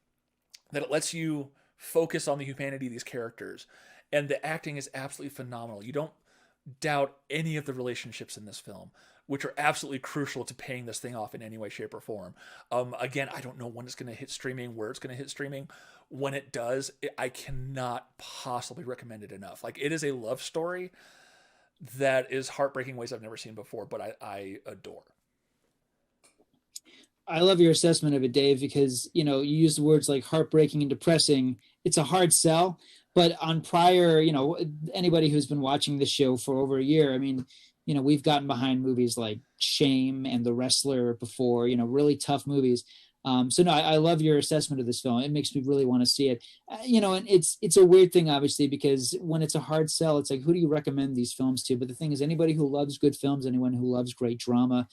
that it lets you focus on the humanity of these characters. And the acting is absolutely phenomenal. You don't doubt any of the relationships in this film, which are absolutely crucial to paying this thing off in any way, shape, or form. Again, I don't know when it's going to hit streaming, where it's going to hit streaming. When it does, I cannot possibly recommend it enough. Like, it is a love story that is heartbreaking ways I've never seen before, but I adore. I love your assessment of it, Dave, because, you use the words like heartbreaking and depressing. It's a hard sell. But on prior, anybody who's been watching this show for over a year, I mean, we've gotten behind movies like Shame and The Wrestler before, really tough movies. So no, I love your assessment of this film. It makes me really want to see it. And it's a weird thing, obviously, because when it's a hard sell, it's like, who do you recommend these films to? But the thing is, anybody who loves good films, anyone who loves great drama.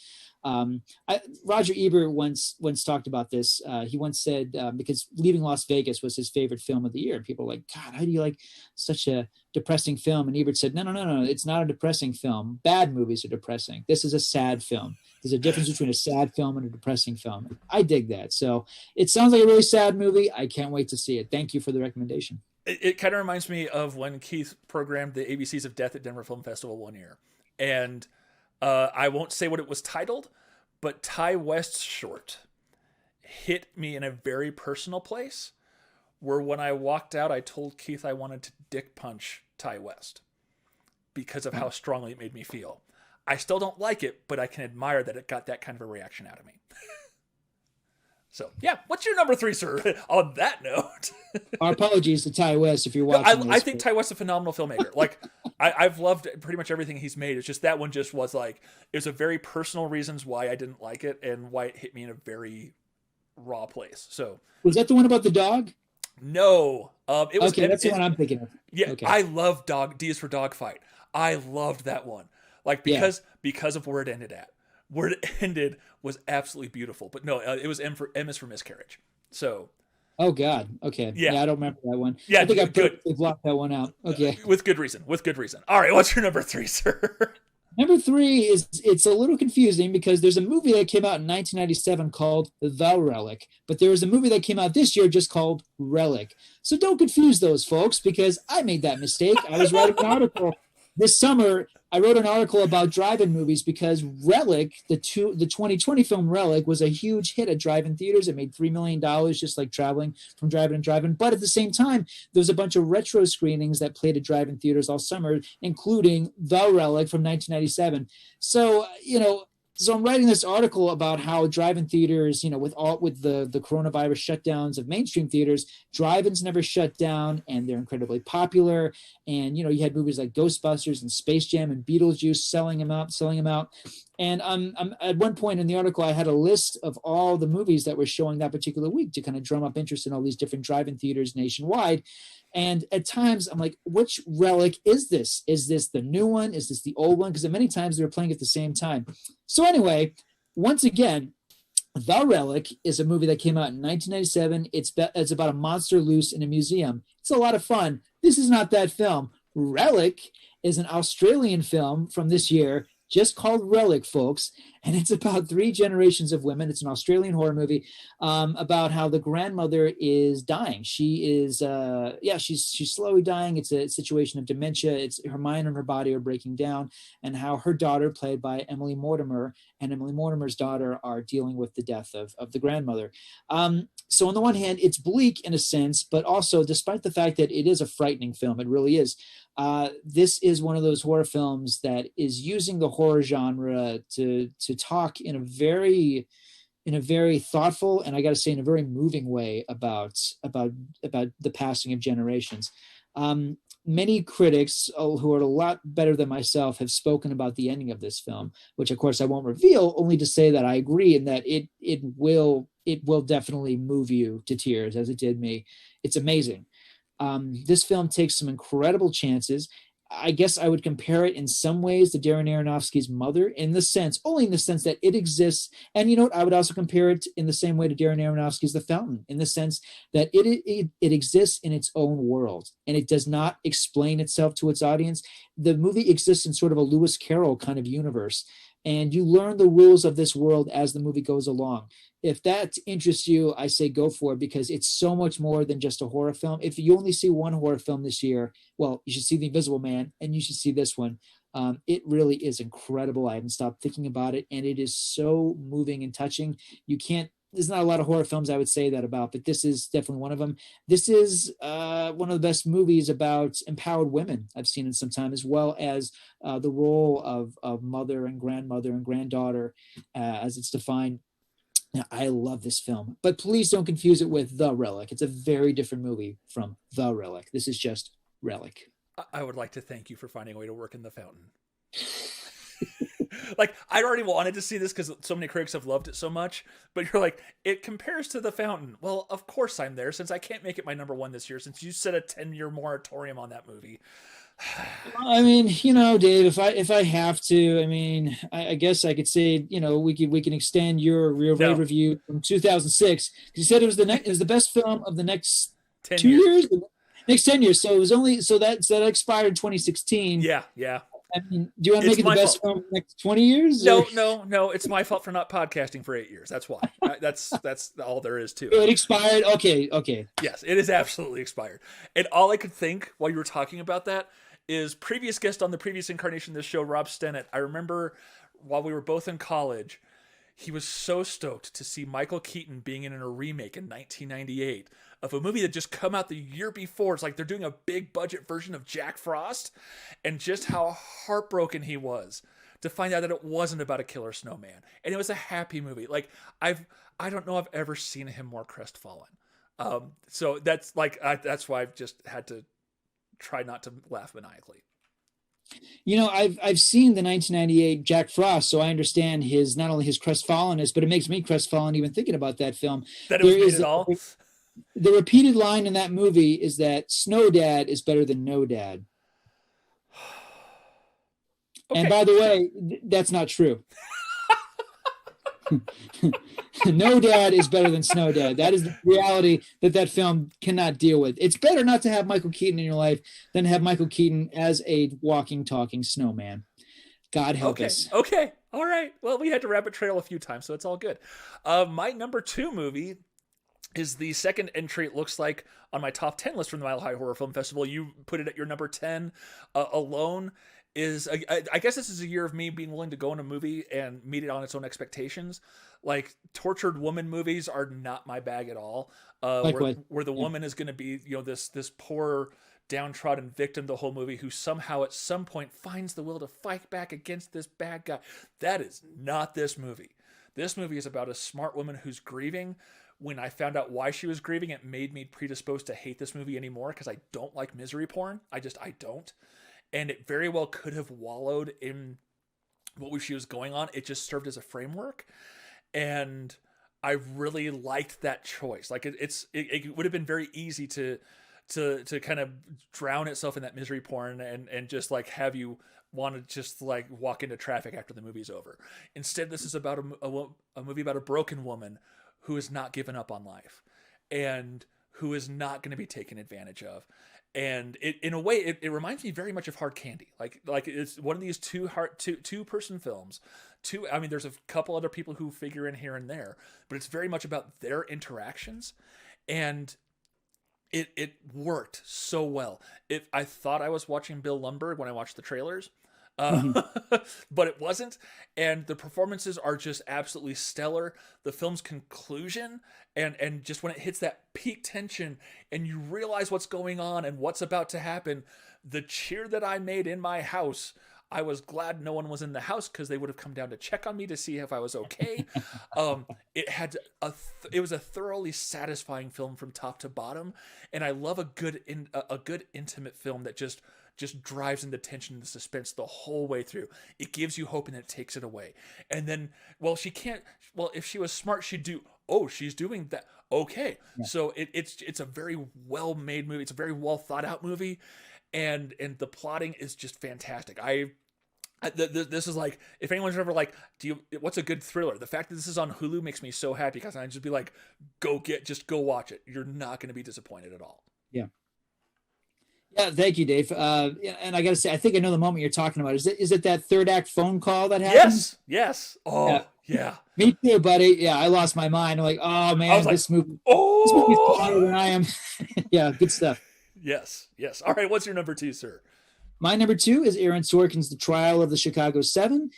Roger Ebert once talked about this. He once said, because Leaving Las Vegas was his favorite film of the year. People were like, God, how do you like such a depressing film? And Ebert said, no, it's not a depressing film. Bad movies are depressing. This is a sad film. There's a difference between a sad film and a depressing film. I dig that. So it sounds like a really sad movie. I can't wait to see it. Thank you for the recommendation. It kind of reminds me of when Keith programmed the ABCs of Death at Denver Film Festival one year. And I won't say what it was titled, but Ty West's short hit me in a very personal place, where when I walked out, I told Keith I wanted to dick punch Ty West because of how strongly it made me feel. I still don't like it, but I can admire that it got that kind of a reaction out of me. So, yeah, what's your number 3, sir? On that note. Our apologies to Ty West if you're watching I think Ty West's a phenomenal filmmaker. Like, I've loved pretty much everything he's made. It's just that one just was like, it was a very personal reasons why I didn't like it and why it hit me in a very raw place. So, was that the one about the dog? No. It was, okay, that's the one I'm thinking of. Yeah, okay. I love D is for Dogfight. I loved that one. Like, because of where it ended at. Where it ended was absolutely beautiful. But no, it was M is for Miscarriage. So. Oh, God. Okay. Yeah, I don't remember that one. Yeah, I think I blocked that one out. Okay. With good reason. All right, what's your number 3, sir? Number three is it's a little confusing because there's a movie that came out in 1997 called The Relic, but there was a movie that came out this year just called Relic. So don't confuse those folks because I made that mistake. I was writing an article this summer. I wrote an article about drive-in movies because Relic, the 2020 film Relic, was a huge hit at drive-in theaters. It made $3 million just like traveling from drive-in to drive-in. But at the same time, there was a bunch of retro screenings that played at drive-in theaters all summer, including The Relic from 1997. So, so I'm writing this article about how drive-in theaters, with the coronavirus shutdowns of mainstream theaters, drive-ins never shut down, and they're incredibly popular. And you had movies like Ghostbusters and Space Jam and Beetlejuice selling them out. And I'm at one point in the article, I had a list of all the movies that were showing that particular week to kind of drum up interest in all these different drive-in theaters nationwide. And at times I'm like, which Relic is this? Is this the new one? Is this the old one? Because many times they were playing at the same time. So anyway, once again, The Relic is a movie that came out in 1997. It's about a monster loose in a museum. It's a lot of fun. This is not that film. Relic is an Australian film from this year, just called Relic, folks. And it's about 3 generations of women. It's an Australian horror movie about how the grandmother is dying. She is, she's slowly dying. It's a situation of dementia. It's her mind and her body are breaking down, and how her daughter, played by Emily Mortimer, and Emily Mortimer's daughter are dealing with the death of the grandmother. So on the one hand, it's bleak in a sense, but also, despite the fact that it is a frightening film, it really is. This is one of those horror films that is using the horror genre to talk in a very thoughtful, and I got to say in a very moving way about the passing of generations. Many critics who are a lot better than myself have spoken about the ending of this film, which of course I won't reveal, only to say that I agree and that it will definitely move you to tears, as it did me. It's amazing. This film takes some incredible chances. I guess I would compare it in some ways to Darren Aronofsky's Mother, only in the sense that it exists. And I would also compare it in the same way to Darren Aronofsky's The Fountain, in the sense that it exists in its own world and it does not explain itself to its audience. The movie exists in sort of a Lewis Carroll kind of universe, and you learn the rules of this world as the movie goes along. If that interests you, I say go for it, because it's so much more than just a horror film. If you only see one horror film this year, well, you should see The Invisible Man and you should see this one. It really is incredible. I haven't stopped thinking about it, and it is so moving and touching. There's not a lot of horror films I would say that about, but this is definitely one of them. This is one of the best movies about empowered women I've seen in some time, as well as the role of mother and grandmother and granddaughter as it's defined. Now, I love this film, but please don't confuse it with The Relic. It's a very different movie from The Relic. This is just Relic. I would like to thank you for finding a way to work in The Fountain. Like, I already wanted to see this because so many critics have loved it so much, but you're like, it compares to The Fountain. Well, of course I'm there, since I can't make it my number one this year, since you set a 10-year moratorium on that movie. I mean, Dave, if I have to, I mean, I guess I could say, we can extend your rave review from 2006, because you said it was the best film of the next 2 years, next 10 years. So it was only that expired in 2016. Yeah. I mean, do you want to make it the best film of the next 20 years? No. It's my fault for not podcasting for 8 years. That's why. That's all there is to it. It expired. Okay. Yes, it is absolutely expired. And all I could think while you were talking about that is previous guest on the previous incarnation of this show, Rob Stennett. I remember while we were both in college, he was so stoked to see Michael Keaton being in a remake in 1998 of a movie that just come out the year before. It's like they're doing a big budget version of Jack Frost, and just how heartbroken he was to find out that it wasn't about a killer snowman and it was a happy movie. Like, I don't know I've ever seen him more crestfallen. So that's that's why I've just had to try not to laugh maniacally. I've seen the 1998 Jack Frost, so I understand not only his crestfallenness, but it makes me crestfallen even thinking about that film. That it was made at all. The repeated line in that movie is that Snow Dad is better than No Dad. Okay. And by the way, that's not true. No Dad is better than Snow Dad. That is the reality that film cannot deal with. It's better not to have Michael Keaton in your life than to have Michael Keaton as a walking, talking snowman. God help Okay. us. Okay. All right. Well, we had to rabbit trail a few times, so it's all good. My number 2 movie is the second entry, it looks like, on my top 10 list from the Mile High Horror Film Festival. You put it at your number 10. Alone is, I guess this is a year of me being willing to go in a movie and meet it on its own expectations. Like, tortured woman movies are not my bag at all. Like what? Where the woman is going to be, this poor downtrodden victim the whole movie who somehow at some point finds the will to fight back against this bad guy. That is not this movie. This movie is about a smart woman who's grieving. When I found out why she was grieving, it made me predisposed to hate this movie anymore because I don't like misery porn. I don't. And it very well could have wallowed in what she was going on. It just served as a framework. And I really liked that choice. Like it would have been very easy to kind of drown itself in that misery porn and just like have you want to just like walk into traffic after the movie's over. Instead, this is about a movie about a broken woman who has not given up on life and who is not going to be taken advantage of. And in a way, it reminds me very much of Hard Candy. Like it's one of these two person films. I mean, there's a couple other people who figure in here and there, but it's very much about their interactions. And it worked so well. I thought I was watching Bill Lumbergh when I watched the trailers, but it wasn't. And the performances are just absolutely stellar. The film's conclusion and just when it hits that peak tension and you realize what's going on and what's about to happen, the cheer that I made in my house, I was glad no one was in the house because they would have come down to check on me to see if I was okay. It was a thoroughly satisfying film from top to bottom, and I love a good intimate film that just drives in the tension and the suspense the whole way through. It gives you hope and it takes it away. And then, if she was smart, she'd do. Oh, she's doing that. Okay, yeah. So it's a very well made movie. It's a very well thought out movie. And the plotting is just fantastic. This is like, if anyone's ever like, what's a good thriller? The fact that this is on Hulu makes me so happy because I just be like, go watch it. You're not going to be disappointed at all. Yeah. Yeah, thank you, Dave. And I got to say, I think I know the moment you're talking about. Is it that third act phone call that happens? Yes. Oh, yeah. Me too, buddy. Yeah, I lost my mind. I'm like, oh man, this movie's smarter than I am. Yeah, good stuff. Yes. All right, what's your number 2, sir? My number 2 is Aaron Sorkin's The Trial of the Chicago 7.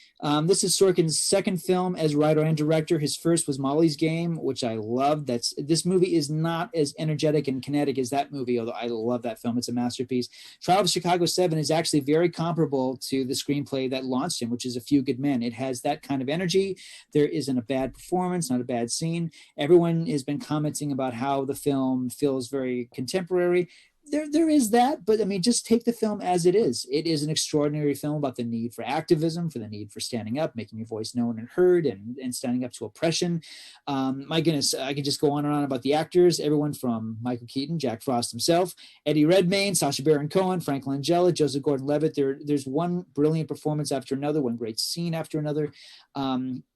This is Sorkin's second film as writer and director. His first was Molly's Game, which I loved. This movie is not as energetic and kinetic as that movie, although I love that film. It's a masterpiece. Trial of the Chicago 7 is actually very comparable to the screenplay that launched him, which is A Few Good Men. It has that kind of energy. There isn't a bad performance, not a bad scene. Everyone has been commenting about how the film feels very contemporary. There is that, but I mean, just take the film as it is. It is an extraordinary film about the need for activism, for the need for standing up, making your voice known and heard, and standing up to oppression. My goodness, I could just go on and on about the actors. Everyone from Michael Keaton, Jack Frost himself, Eddie Redmayne, Sacha Baron Cohen, Frank Langella, Joseph Gordon-Levitt. There's one brilliant performance after another, one great scene after another.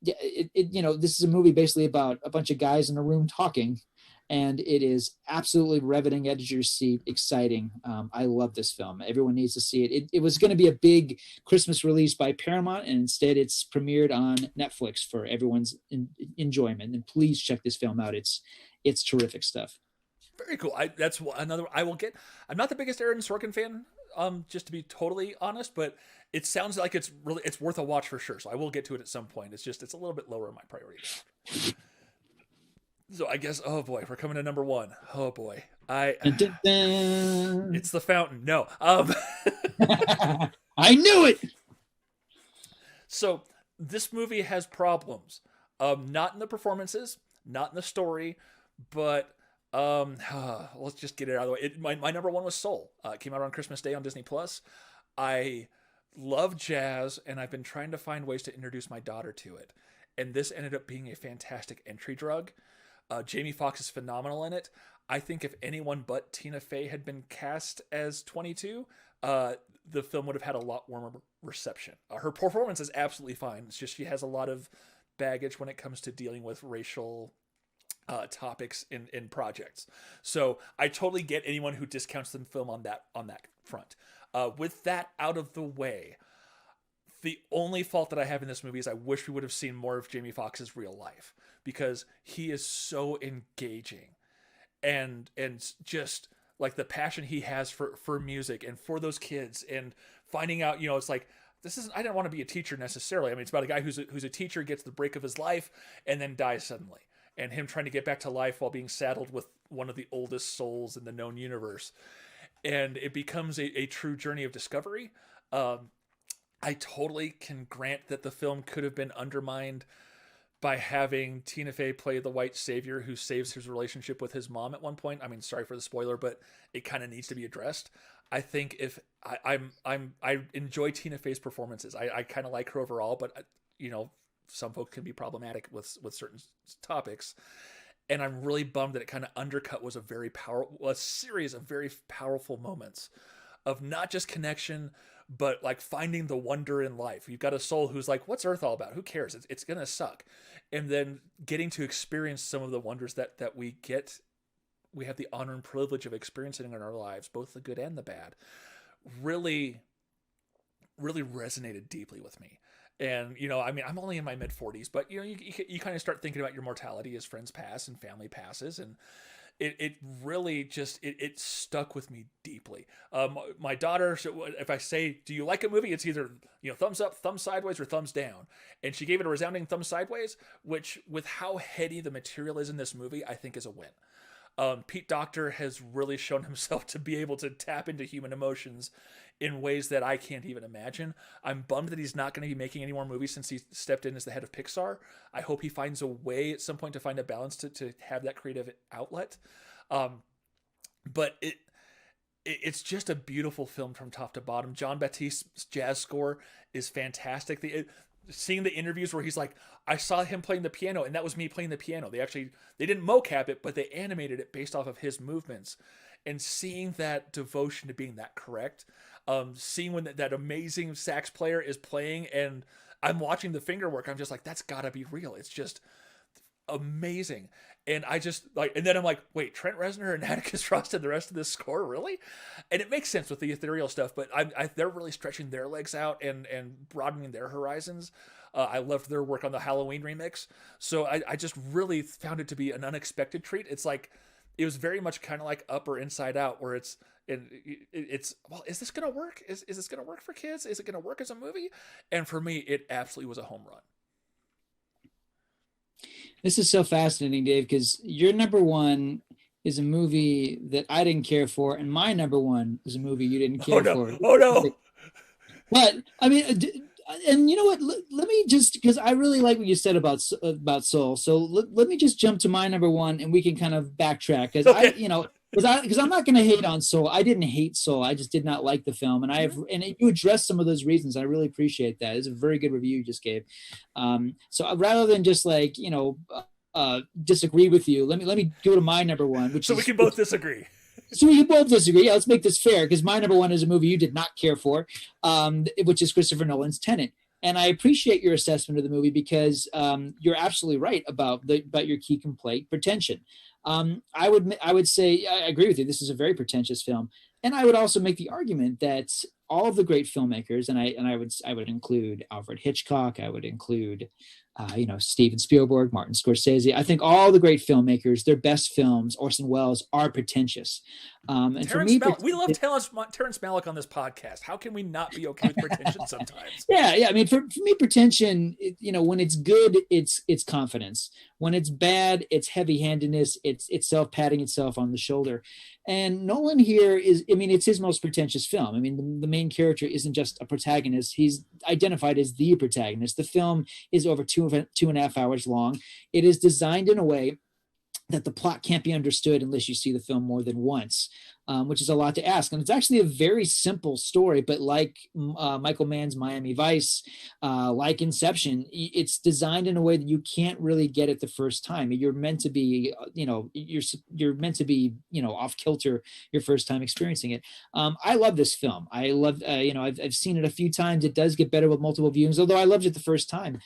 This is a movie basically about a bunch of guys in a room talking. And it is absolutely riveting, edge of your seat, exciting. I love this film. Everyone needs to see it. It was going to be a big Christmas release by Paramount, and instead it's premiered on Netflix for everyone's enjoyment. And please check this film out. It's terrific stuff. Very cool. That's another I will get. I'm not the biggest Aaron Sorkin fan, just to be totally honest, but it sounds like it's worth a watch for sure. So I will get to it at some point. It's a little bit lower on my priority list. So I guess, oh boy, we're coming to number 1. Oh boy, it's The Fountain. No, I knew it. So this movie has problems, not in the performances, not in the story, but let's just get it out of the way. My number 1 was Soul. It came out on Christmas Day on Disney Plus. I love jazz, and I've been trying to find ways to introduce my daughter to it, and this ended up being a fantastic entry drug. Jamie Foxx is phenomenal in it. I think if anyone but Tina Fey had been cast as 22, the film would have had a lot warmer reception. Her performance is absolutely fine. It's just she has a lot of baggage when it comes to dealing with racial topics in projects. So I totally get anyone who discounts the film on that front. With that out of the way, The only fault that I have in this movie is I wish we would have seen more of Jamie Foxx's real life, because he is so engaging, and just like the passion he has for music and for those kids, and finding out, it's like, this isn't, I didn't want to be a teacher necessarily. I mean, it's about a guy who's a teacher, gets the break of his life, and then dies suddenly, and him trying to get back to life while being saddled with one of the oldest souls in the known universe. And it becomes a true journey of discovery. I totally can grant that the film could have been undermined by having Tina Fey play the white savior who saves his relationship with his mom at one point. I mean, sorry for the spoiler, but it kind of needs to be addressed. I think if I enjoy Tina Fey's performances. I kind of like her overall, but some folks can be problematic with certain topics. And I'm really bummed that it kind of undercut was a series of very powerful moments of not just connection, but like finding the wonder in life. You've got a soul who's like, what's Earth all about? Who cares? It's going to suck. And then getting to experience some of the wonders that we get. We have the honor and privilege of experiencing in our lives, both the good and the bad, really, really resonated deeply with me. And, I mean, I'm only in my mid 40s, but you kind of start thinking about your mortality as friends pass and family passes. And it really just, it stuck with me deeply. My daughter, if I say, do you like a movie? It's either, thumbs up, thumbs sideways, or thumbs down. And she gave it a resounding thumbs sideways, which with how heady the material is in this movie, I think is a win. Pete Docter has really shown himself to be able to tap into human emotions in ways that I can't even imagine. I'm bummed that he's not going to be making any more movies since he stepped in as the head of Pixar. I hope he finds a way at some point to find a balance to have that creative outlet. But it's just a beautiful film from top to bottom. John Baptiste's jazz score is fantastic. Seeing the interviews where he's like, I saw him playing the piano and that was me playing the piano. They didn't mocap it, but they animated it based off of his movements. And seeing that devotion to being that correct, seeing when that amazing sax player is playing and I'm watching the finger work, I'm just like, that's gotta be real. It's just amazing. And I just and then I'm like, wait, Trent Reznor and Atticus Ross did the rest of this score, really? And it makes sense with the ethereal stuff, but they're really stretching their legs out and broadening their horizons. I loved their work on the Halloween remix. So I just really found it to be an unexpected treat. It's like, it was very much kind of like Up or Inside Out, where it's well, is this going to work? Is this going to work for kids? Is it going to work as a movie? And for me, it absolutely was a home run. This is so fascinating, Dave, because your number one is a movie that I didn't care for, and my number one is a movie you didn't care for. Oh, no. But, I mean, and you know what? Let me just, because I really like what you said about Soul. So let me just jump to my number one, and we can kind of backtrack. Because okay. Because I'm not going to hate on Soul. I didn't hate Soul. I just did not like the film, and and you addressed some of those reasons. I really appreciate that. It's a very good review you just gave. So rather than just disagree with you, let me go to my number one, which we can both disagree. So we can both disagree. Yeah, let's make this fair, because my number one is a movie you did not care for, which is Christopher Nolan's Tenet. And I appreciate your assessment of the movie, because you're absolutely right about your key complaint, pretension. I would say I agree with you. This is a very pretentious film, and I would also make the argument that all of the great filmmakers, and I would include Alfred Hitchcock, I would include Steven Spielberg, Martin Scorsese. I think all the great filmmakers, their best films, Orson Welles, are pretentious. And for me, we love Terrence Malick on this podcast. How can we not be okay with pretension sometimes? Yeah. I mean, for me, pretension, when it's good, it's confidence. When it's bad, it's heavy-handedness. It's self-patting itself on the shoulder. And Nolan here it's his most pretentious film. I mean, the main character isn't just a protagonist. He's identified as the protagonist. The film is over 2.5 hours long. It is designed in a way that the plot can't be understood unless you see the film more than once, which is a lot to ask. And it's actually a very simple story, but like Michael Mann's Miami Vice, like Inception, it's designed in a way that you can't really get it the first time. You're meant to be, you're meant to be, off kilter your first time experiencing it. I love this film. I love, I've seen it a few times. It does get better with multiple viewings, although I loved it the first time.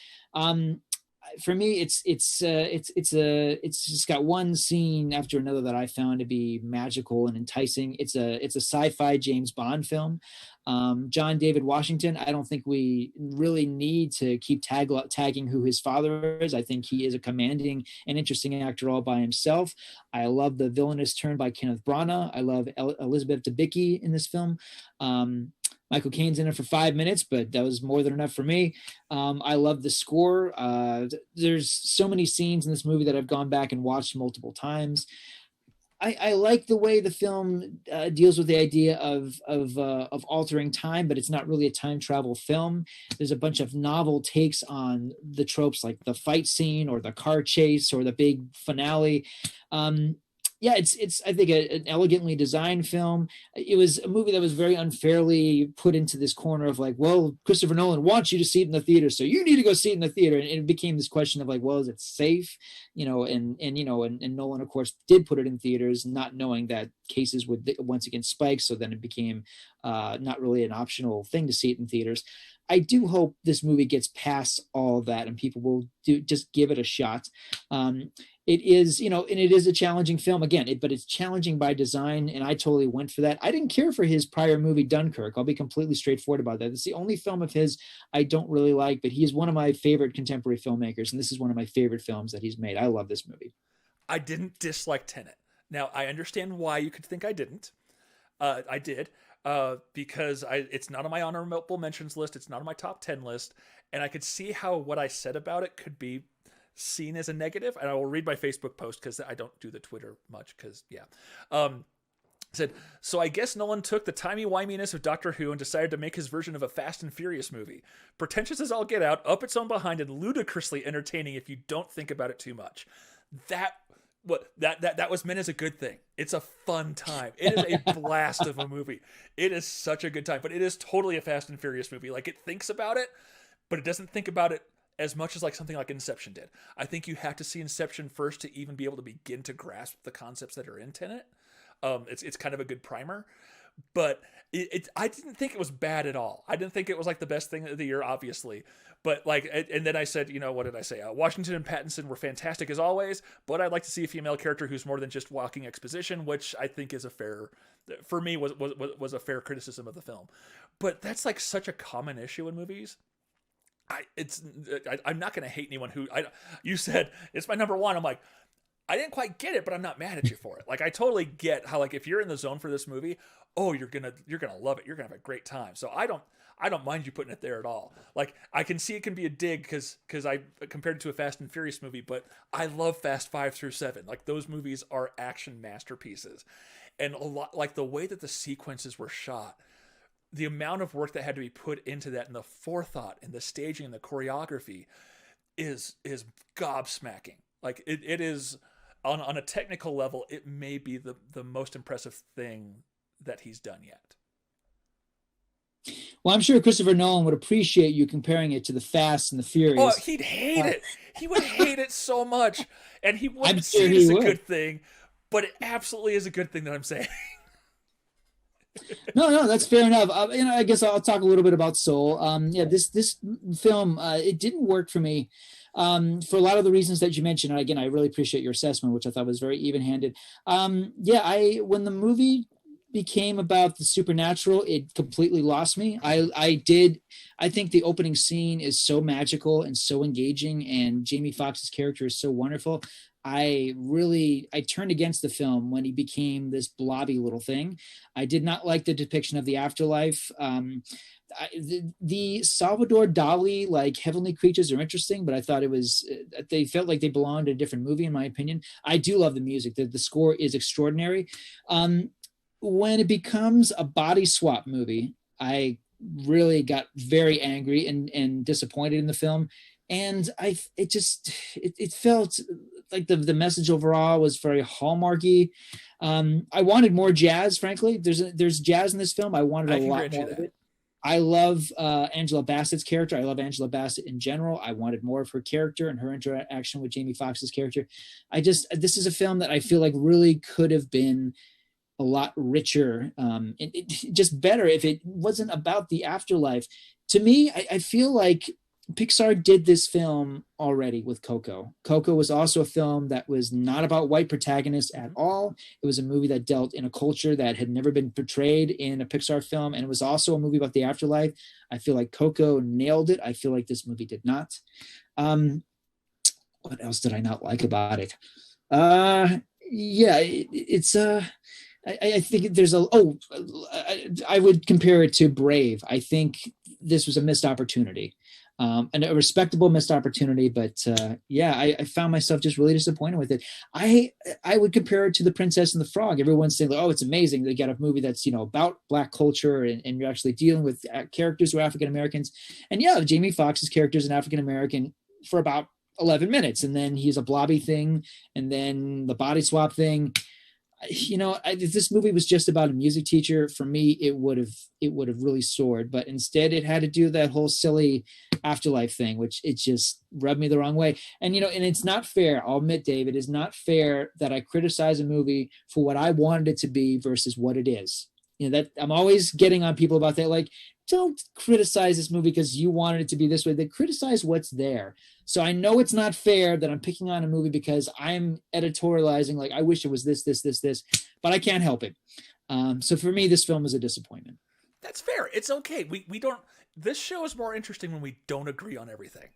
for me, it's just got one scene after another that I found to be magical and enticing. It's a sci-fi James Bond film. John David Washington, I don't think we really need to keep tagging who his father is. I think he is a commanding and interesting actor all by himself. I love the villainous turn by Kenneth Branagh. I love Elizabeth Debicki in this film. Michael Caine's in it for 5 minutes, but that was more than enough for me. I love the score. There's so many scenes in this movie that I've gone back and watched multiple times. I like the way the film deals with the idea of altering time, but it's not really a time travel film. There's a bunch of novel takes on the tropes, like the fight scene or the car chase or the big finale. Yeah, it's I think an elegantly designed film. It was a movie that was very unfairly put into this corner of like, well, Christopher Nolan wants you to see it in the theater, so you need to go see it in the theater. And it became this question of like, well, is it safe? And Nolan, of course, did put it in theaters, not knowing that cases would once again spike. So then it became not really an optional thing to see it in theaters. I do hope this movie gets past all of that and people will just give it a shot. It is, and it is a challenging film again, but it's challenging by design. And I totally went for that. I didn't care for his prior movie, Dunkirk. I'll be completely straightforward about that. It's the only film of his I don't really like, but he is one of my favorite contemporary filmmakers. And this is one of my favorite films that he's made. I love this movie. I didn't dislike Tenet. Now, I understand why you could think I didn't. I did. Because it's not on my honorable mentions list. It's not on my top 10 list. And I could see how what I said about it could be seen as a negative. And I will read my Facebook post because I don't do the Twitter much because, yeah. Said, so I guess Nolan took the timey-wiminess of Doctor Who and decided to make his version of a Fast and Furious movie. Pretentious as all get out, up its own behind, and ludicrously entertaining if you don't think about it too much. That was meant as a good thing. It's a fun time. It is a blast of a movie. It is such a good time, but it is totally a Fast and Furious movie. Like, it thinks about it, but it doesn't think about it as much as like something like Inception did. I think you have to see Inception first to even be able to begin to grasp the concepts that are in Tenet. It's kind of a good primer, but I didn't think it was bad at all. I didn't think it was like the best thing of the year, obviously. But like, and then I said, what did I say? Washington and Pattinson were fantastic as always, but I'd like to see a female character who's more than just walking exposition, which I think is for me was a fair criticism of the film. But that's like such a common issue in movies. I'm not going to hate anyone who you said it's my number one. I'm like, I didn't quite get it, but I'm not mad at you for it. Like, I totally get how, like, if you're in the zone for this movie, oh, you're gonna love it. You're gonna have a great time. So I don't mind you putting it there at all. Like, I can see it can be a dig because I compared it to a Fast and Furious movie, but I love Fast 5 through 7. Like, those movies are action masterpieces, and a lot like the way that the sequences were shot. The amount of work that had to be put into that and the forethought and the staging and the choreography is gobsmacking. Like it is on a technical level, it may be the most impressive thing that he's done yet. Well, I'm sure Christopher Nolan would appreciate you comparing it to the Fast and the Furious. Oh, he'd hate it. He would hate it so much. And he wouldn't see it as a good thing, but it absolutely is a good thing that I'm saying. No, that's fair enough. I guess I'll talk a little bit about Soul. This film, it didn't work for me for a lot of the reasons that you mentioned. And again, I really appreciate your assessment, which I thought was very even-handed. When the movie became about the supernatural, it completely lost me. I think the opening scene is so magical and so engaging, and Jamie Foxx's character is so wonderful. I turned against the film when he became this blobby little thing. I did not like the depiction of the afterlife. The Salvador Dali, like, heavenly creatures are interesting, but I thought they felt like they belonged in a different movie, in my opinion. I do love the music. The score is extraordinary. When it becomes a body swap movie, I really got very angry and disappointed in the film. And it felt like the message overall was very Hallmarky. I wanted more jazz, frankly. There's jazz in this film. I wanted a lot more of it. I love Angela Bassett's character. I love Angela Bassett in general. I wanted more of her character and her interaction with Jamie Foxx's character. This is a film that I feel like really could have been a lot richer, just better if it wasn't about the afterlife. To me, I feel like Pixar did this film already with Coco. Coco was also a film that was not about white protagonists at all. It was a movie that dealt in a culture that had never been portrayed in a Pixar film, and it was also a movie about the afterlife. I feel like Coco nailed it. I feel like this movie did not. What else did I not like about it? Yeah, it's I think there's I would compare it to Brave. I think this was a missed opportunity, and a respectable missed opportunity. But yeah, I found myself just really disappointed with it. I would compare it to The Princess and the Frog. Everyone's saying, like, oh, it's amazing. They got a movie that's, you know, about Black culture, and you're actually dealing with characters who are African Americans. And yeah, Jamie Foxx's character is an African American for about 11 minutes, and then he's a blobby thing, and then the body swap thing. You know, if this movie was just about a music teacher, for me, it would have really soared. But instead, it had to do that whole silly afterlife thing, which it just rubbed me the wrong way. And, you know, and it's not fair. I'll admit, Dave, it is not fair that I criticize a movie for what I wanted it to be versus what it is. You know, that I'm always getting on people about that. Like, don't criticize this movie because you wanted it to be this way. They criticize what's there. So I know it's not fair that I'm picking on a movie because I'm editorializing, like, I wish it was this, but I can't help it. So for me, this film is a disappointment. That's fair. It's okay. We don't. This show is more interesting when we don't agree on everything.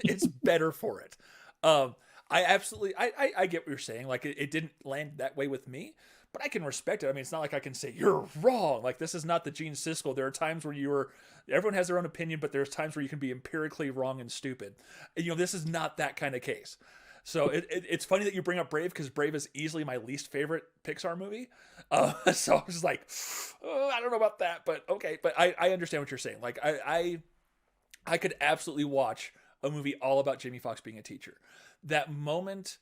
It's better for it. I absolutely. I get what you're saying. Like, it didn't land that way with me, but I can respect it. I mean, it's not like I can say you're wrong. Like, this is not the Gene Siskel. There are times where everyone has their own opinion, but there's times where you can be empirically wrong and stupid. And, you know, this is not that kind of case. So it's funny that you bring up Brave, because Brave is easily my least favorite Pixar movie. So I was just like, oh, I don't know about that, but okay. But I understand what you're saying. Like, I could absolutely watch a movie all about Jamie Foxx being a teacher. That moment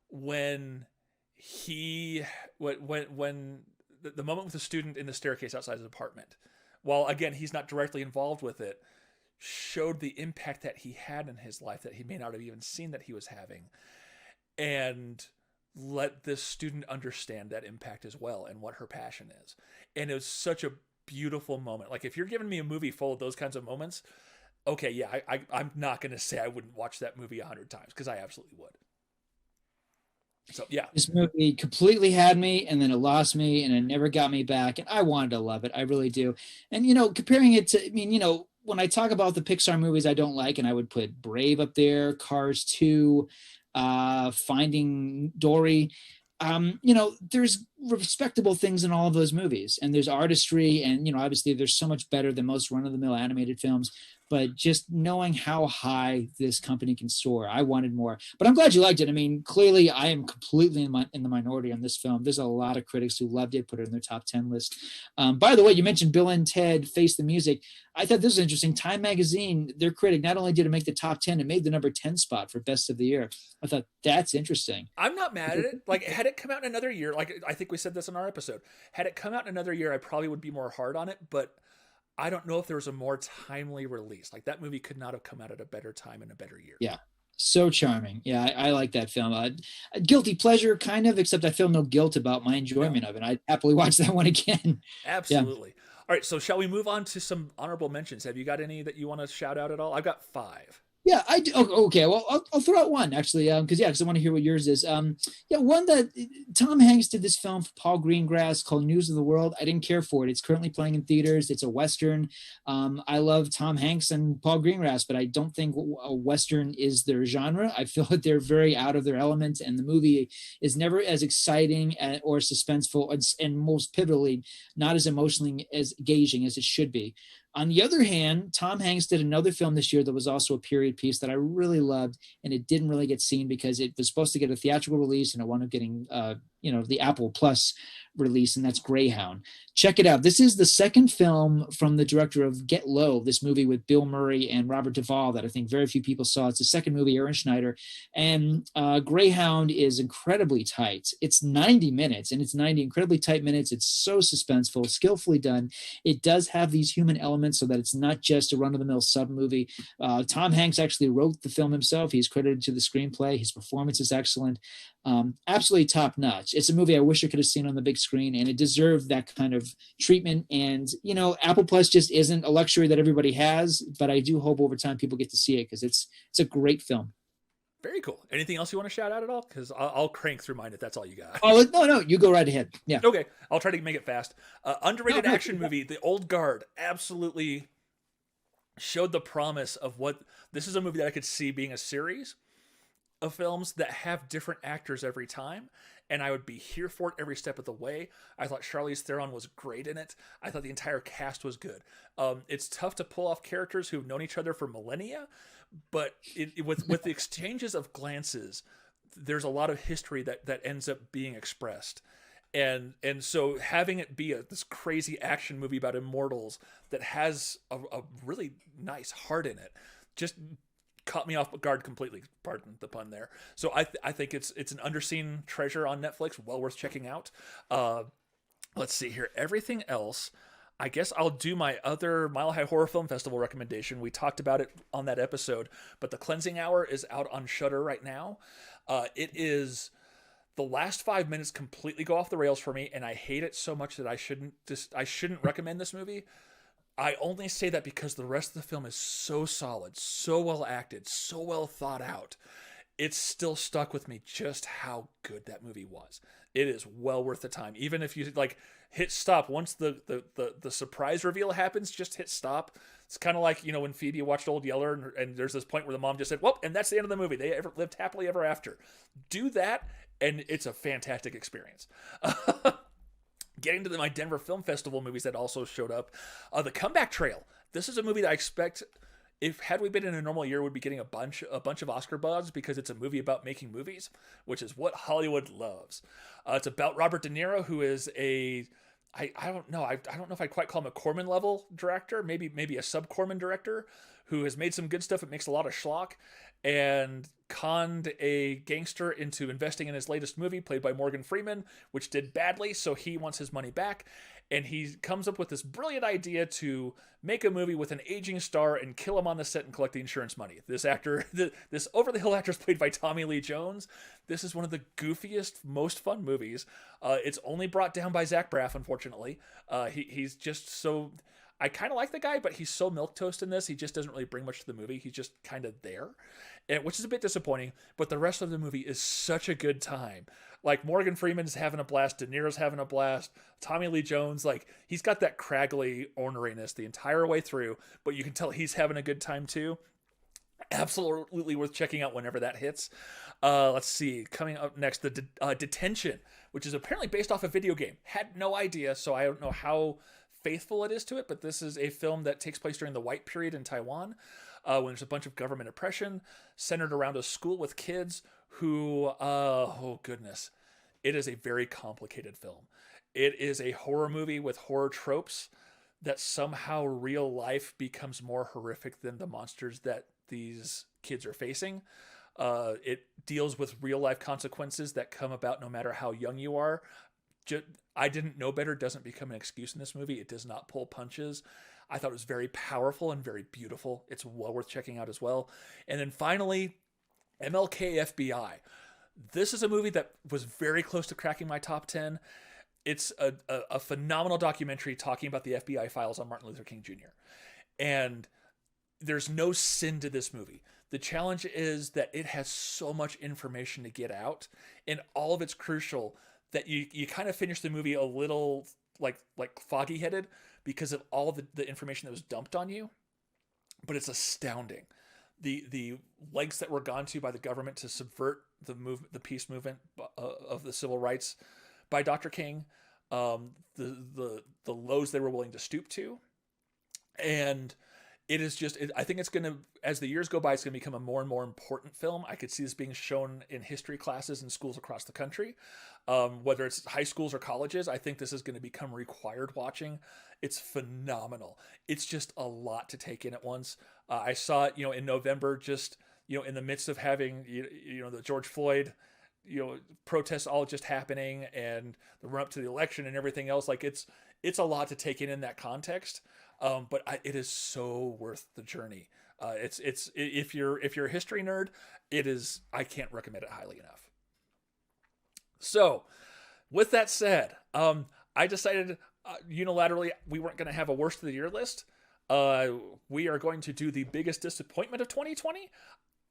when when the moment with the student in the staircase outside his apartment, while again he's not directly involved with it, showed the impact that he had in his life that he may not have even seen that he was having, and let this student understand that impact as well and what her passion is. And it was such a beautiful moment. Like, if you're giving me a movie full of those kinds of moments, okay, yeah, I'm not going to say I wouldn't watch that movie 100 times, because I absolutely would. So yeah, this movie completely had me, and then it lost me, and it never got me back. And I wanted to love it. I really do. And, you know, comparing it to, I mean, you know, when I talk about the Pixar movies I don't like, and I would put Brave up there, Cars 2, Finding Dory, you know, there's respectable things in all of those movies, and there's artistry, and, you know, obviously they're so much better than most run-of-the-mill animated films. But just knowing how high this company can soar, I wanted more. But I'm glad you liked it. I mean, clearly I am completely in the minority on this film. There's a lot of critics who loved it, put it in their top 10 list. By the way, you mentioned Bill and Ted Face the Music. I thought this was interesting. Time Magazine, their critic, not only did it make the top 10, it made the number 10 spot for best of the year. I thought, that's interesting. I'm not mad at it. Like, had it come out in another year, like I think we said this in our episode, had it come out in another year, I probably would be more hard on it. But I don't know if there was a more timely release. Like, that movie could not have come out at a better time in a better year. Yeah. So charming. Yeah, I like that film. Guilty pleasure, kind of, except I feel no guilt about my enjoyment of it. I'd happily watch that one again. Absolutely. Yeah. All right, so shall we move on to some honorable mentions? Have you got any that you want to shout out at all? I've got 5. Yeah, I do. Okay, well, I'll throw out one, actually, because I want to hear what yours is. One that Tom Hanks did this film for Paul Greengrass called News of the World. I didn't care for it. It's currently playing in theaters. It's a Western. I love Tom Hanks and Paul Greengrass, but I don't think a Western is their genre. I feel that they're very out of their element, and the movie is never as exciting or suspenseful, and most pivotally, not as emotionally as engaging as it should be. On the other hand, Tom Hanks did another film this year that was also a period piece that I really loved, and it didn't really get seen because it was supposed to get a theatrical release, and it wound up getting, the Apple Plus release, and that's Greyhound. Check it out. This is the second film from the director of Get Low, this movie with Bill Murray and Robert Duvall that I think very few people saw. It's the second movie, Aaron Schneider, and Greyhound is incredibly tight. It's 90 minutes, and it's 90 incredibly tight minutes. It's so suspenseful, skillfully done. It does have these human elements so that it's not just a run-of-the-mill sub-movie. Tom Hanks actually wrote the film himself. He's credited to the screenplay. His performance is excellent. Absolutely top-notch. it's a movie I wish I could have seen on the big screen, and it deserved that kind of treatment. And Apple Plus just isn't a luxury that everybody has, but I do hope over time people get to see it because it's a great film. Very cool. Anything else you want to shout out at all? Because I'll crank through mine if that's all you got. Oh no, you go right ahead. Yeah. Okay, I'll try to make it fast. Underrated action movie, The Old Guard, absolutely showed the promise of what this is a movie that I could see being a series of films that have different actors every time, and I would be here for it every step of the way. I thought Charlize Theron was great in it. I thought the entire cast was good. It's tough to pull off characters who've known each other for millennia, but with the exchanges of glances, there's a lot of history that ends up being expressed. And so having it be this crazy action movie about immortals that has a really nice heart in it just caught me off guard completely. Pardon the pun there. So I think it's an underseen treasure on Netflix, well worth checking out. Let's see here. Everything else, I guess I'll do my other Mile High Horror Film Festival recommendation. We talked about it on that episode, but The Cleansing Hour is out on Shudder right now. It is... The last 5 minutes completely go off the rails for me, and I hate it so much that I shouldn't recommend this movie. I only say that because the rest of the film is so solid, so well acted, so well thought out. It's still stuck with me just how good that movie was. It is well worth the time. Even if you hit stop once the surprise reveal happens, just hit stop. It's kind of like, when Phoebe watched Old Yeller and there's this point where the mom just said, well, and that's the end of the movie. They lived happily ever after. Do that, and it's a fantastic experience. Getting to my Denver Film Festival movies that also showed up. The Comeback Trail. This is a movie that I expect, had we been in a normal year, would be getting a bunch of Oscar buzz because it's a movie about making movies, which is what Hollywood loves. It's about Robert De Niro, who is I don't know. I don't know if I'd quite call him a Corman level director, maybe a sub Corman director who has made some good stuff. It makes a lot of schlock and conned a gangster into investing in his latest movie, played by Morgan Freeman, which did badly. So he wants his money back. And he comes up with this brilliant idea to make a movie with an aging star and kill him on the set and collect the insurance money. This actor, this over-the-hill actor is played by Tommy Lee Jones. This is one of the goofiest, most fun movies. It's only brought down by Zach Braff, unfortunately. He's just so... I kind of like the guy, but he's so milquetoast in this. He just doesn't really bring much to the movie. He's just kind of there, which is a bit disappointing. But the rest of the movie is such a good time. Like, Morgan Freeman's having a blast. De Niro's having a blast. Tommy Lee Jones, he's got that craggly orneriness the entire way through, but you can tell he's having a good time too. Absolutely worth checking out whenever that hits. Let's see. Coming up next, the Detention, which is apparently based off a video game. Had no idea, so I don't know how faithful it is to it, but this is a film that takes place during the White period in Taiwan, when there's a bunch of government oppression centered around a school with kids who, oh goodness, it is a very complicated film. It is a horror movie with horror tropes that somehow real life becomes more horrific than the monsters that these kids are facing. It deals with real life consequences that come about no matter how young you are. I didn't know better doesn't become an excuse in this movie. It does not pull punches. I thought it was very powerful and very beautiful. It's well worth checking out as well. And then finally, MLK FBI. This is a movie that was very close to cracking my top 10. It's a phenomenal documentary talking about the FBI files on Martin Luther King Jr. And there's no sin to this movie. The challenge is that it has so much information to get out, and all of it's crucial that you kind of finish the movie a little like foggy headed because of all the information that was dumped on you. But it's astounding. The lengths that were gone to by the government to subvert the peace movement of the civil rights by Dr. King, the lows they were willing to stoop to. And it is just, I think it's going to, as the years go by, it's going to become a more and more important film. I could see this being shown in history classes in schools across the country, whether it's high schools or colleges. I think this is going to become required watching. It's phenomenal. It's just a lot to take in at once. I saw it, in November, just, in the midst of having, the George Floyd, protests all just happening and the run up to the election and everything else. Like it's a lot to take in that context. But it is so worth the journey. It's if you're a history nerd, it is. I can't recommend it highly enough. So With that said, I decided unilaterally we weren't going to have a worst of the year list. We are going to do the biggest disappointment of 2020.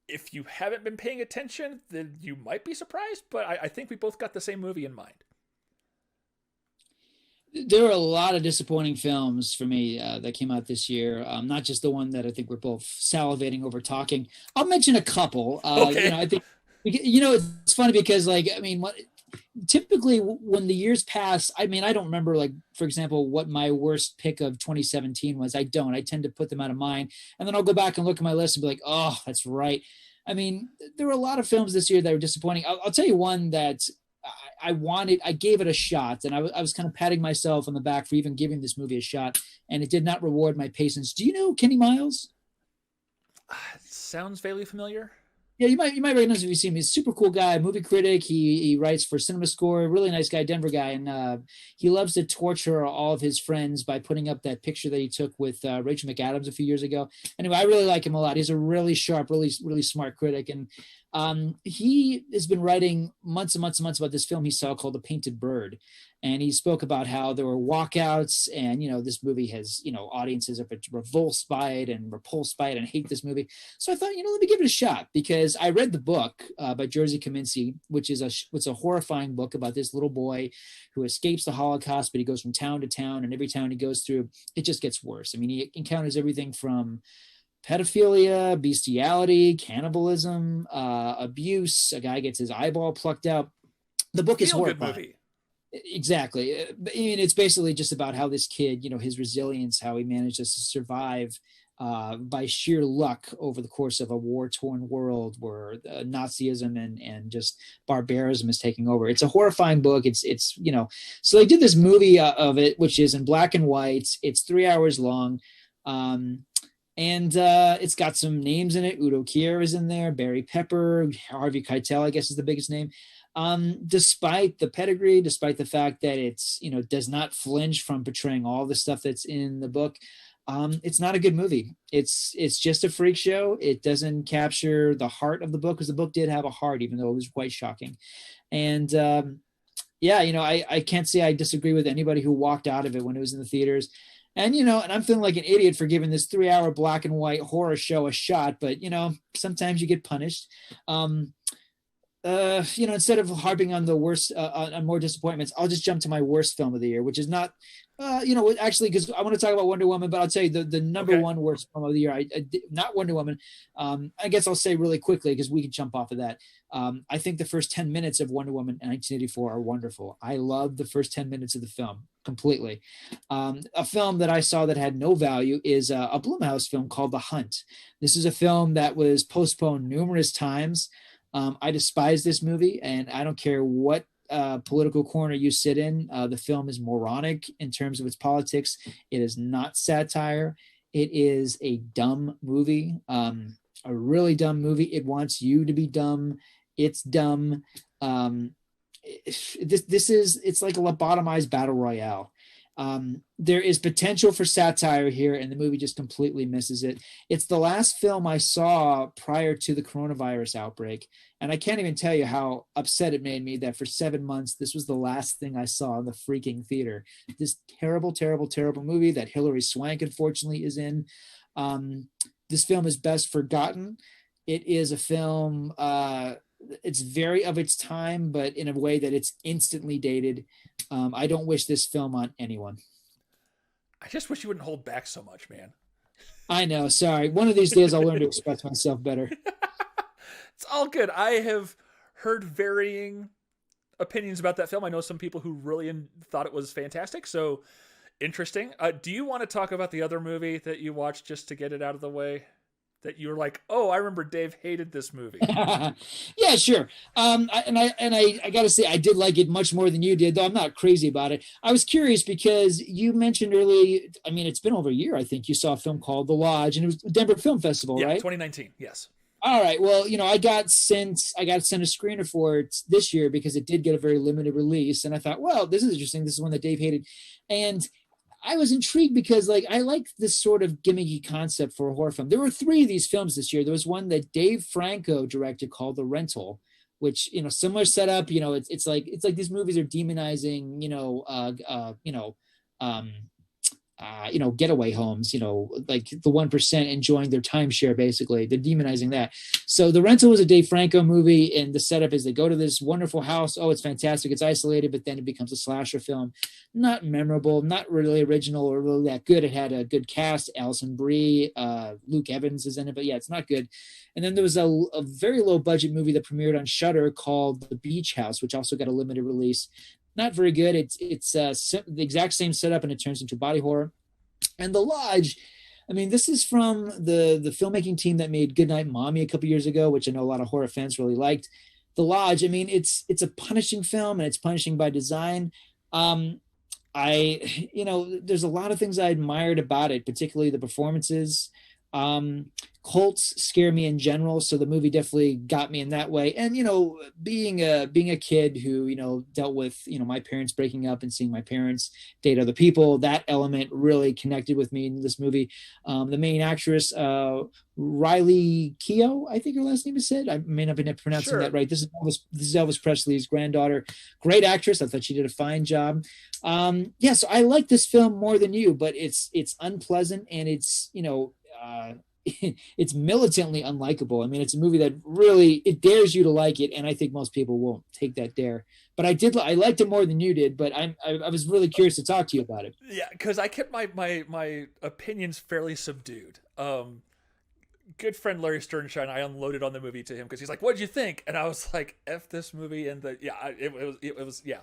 If you haven't been paying attention, then you might be surprised, but I think we both got the same movie in mind. There were a lot of disappointing films for me that came out this year. Not just the one that I think we're both salivating over talking. I'll mention a couple. Okay. I think it's funny because typically when the years pass, I don't remember, like, for example, what my worst pick of 2017 was. I tend to put them out of mind, and then I'll go back and look at my list and be like, oh, that's right. There were a lot of films this year that were disappointing. I'll tell you one that I gave it a shot, and I was kind of patting myself on the back for even giving this movie a shot, and it did not reward my patience. Do you know Kenny Miles? Sounds vaguely familiar. Yeah, you might recognize if you see him. He's a super cool guy, movie critic. He writes for Cinema Score, really nice guy, Denver guy, and he loves to torture all of his friends by putting up that picture that he took with Rachel McAdams a few years ago. Anyway, I really like him a lot. He's a really sharp, really smart critic, and he has been writing months and months and months about this film he saw called The Painted Bird. And he spoke about how there were walkouts, and, this movie has, audiences are revulsed by it and repulsed by it and hate this movie. So I thought, let me give it a shot, because I read the book by Jerzy Kosinski, which is a horrifying book about this little boy who escapes the Holocaust, but he goes from town to town, and every town he goes through, it just gets worse. He encounters everything from pedophilia, bestiality, cannibalism, abuse. A guy gets his eyeball plucked out. The book is horrifying. Movie. Exactly. It's basically just about how this kid, his resilience, how he manages to survive by sheer luck over the course of a war-torn world where Nazism and just barbarism is taking over. It's a horrifying book. It's so they did this movie of it, which is in black and white. It's 3 hours long. And it's got some names in it. Udo Kier is in there. Barry Pepper, Harvey Keitel, I guess, is the biggest name. Despite the pedigree, despite the fact that it's, does not flinch from portraying all the stuff that's in the book, it's not a good movie. It's just a freak show. It doesn't capture the heart of the book, because the book did have a heart, even though it was quite shocking. And I can't say I disagree with anybody who walked out of it when it was in the theaters. And, and I'm feeling like an idiot for giving this 3 hour black and white horror show a shot, but, sometimes you get punished. Instead of harping on the worst, on more disappointments, I'll just jump to my worst film of the year, which is not, actually, because I want to talk about Wonder Woman, but I'll tell you the number one worst film of the year. Not Wonder Woman. I guess I'll say really quickly, because we can jump off of that. I think the first 10 minutes of Wonder Woman in 1984 are wonderful. I love the first 10 minutes of the film completely. A film that I saw that had no value is a Blumhouse film called The Hunt. This is a film that was postponed numerous times. I despise this movie, and I don't care what political corner you sit in. The film is moronic in terms of its politics. It is not satire. It is a dumb movie, a really dumb movie. It wants you to be dumb. It's dumb. It's like a lobotomized battle royale. There is potential for satire here, and the movie just completely misses it. It's the last film I saw prior to the coronavirus outbreak, and I can't even tell you how upset it made me that for 7 months, this was the last thing I saw in the freaking theater. This terrible, terrible, terrible movie that Hilary Swank, unfortunately, is in. This film is best forgotten. It is a film, it's very of its time, but in a way that it's instantly dated. I don't wish this film on anyone. I just wish you wouldn't hold back so much, man. I know. Sorry. One of these days I'll learn to express myself better. It's all good. I have heard varying opinions about that film. I know some people who really thought it was fantastic. So interesting. Do you want to talk about the other movie that you watched just to get it out of the way? That you were like, oh, I remember Dave hated this movie. Yeah, sure. I got to say, I did like it much more than you did, though I'm not crazy about it. I was curious because you mentioned early, it's been over a year, I think, you saw a film called The Lodge, and it was Denver Film Festival, right? 2019, yes. All right. Well, I got sent a screener for it this year because it did get a very limited release. And I thought, well, this is interesting. This is one that Dave hated. And I was intrigued because I like this sort of gimmicky concept for a horror film. There were 3 of these films this year. There was one that Dave Franco directed called The Rental, which, similar setup. It's like these movies are demonizing, um, getaway homes, like the 1% enjoying their timeshare, basically. They're demonizing that. So The Rental was a Dave Franco movie, and the setup is they go to this wonderful house. Oh, it's fantastic. It's isolated, but then it becomes a slasher film. Not memorable, not really original or really that good. It had a good cast. Alison Brie, Luke Evans is in it, but yeah, it's not good. And then there was a very low budget movie that premiered on Shudder called The Beach House, which also got a limited release. Not very good. It's the exact same setup, and it turns into body horror. And The Lodge, I mean, this is from the filmmaking team that made Goodnight Mommy a couple years ago, which I know a lot of horror fans really liked. The Lodge, I mean, it's a punishing film, and it's punishing by design. There's a lot of things I admired about it, particularly the performances. Cults scare me in general, so the movie definitely got me in that way. And being a kid who dealt with my parents breaking up and seeing my parents date other people, that element really connected with me in this movie. The main actress, Riley Keough, I think her last name is said. I may not be pronouncing that right. This is Elvis Presley's granddaughter. Great actress. I thought she did a fine job. So I like this film more than you, but it's unpleasant, and it's it's militantly unlikable. I mean, it's a movie that really, it dares you to like it, and I think most people won't take that dare. But I liked it more than you did. But I was really curious to talk to you about it. Yeah, because I kept my opinions fairly subdued. Good friend Larry Sternshine, I unloaded on the movie to him because he's like, "What'd you think?" And I was like, "F this movie," and it was yeah.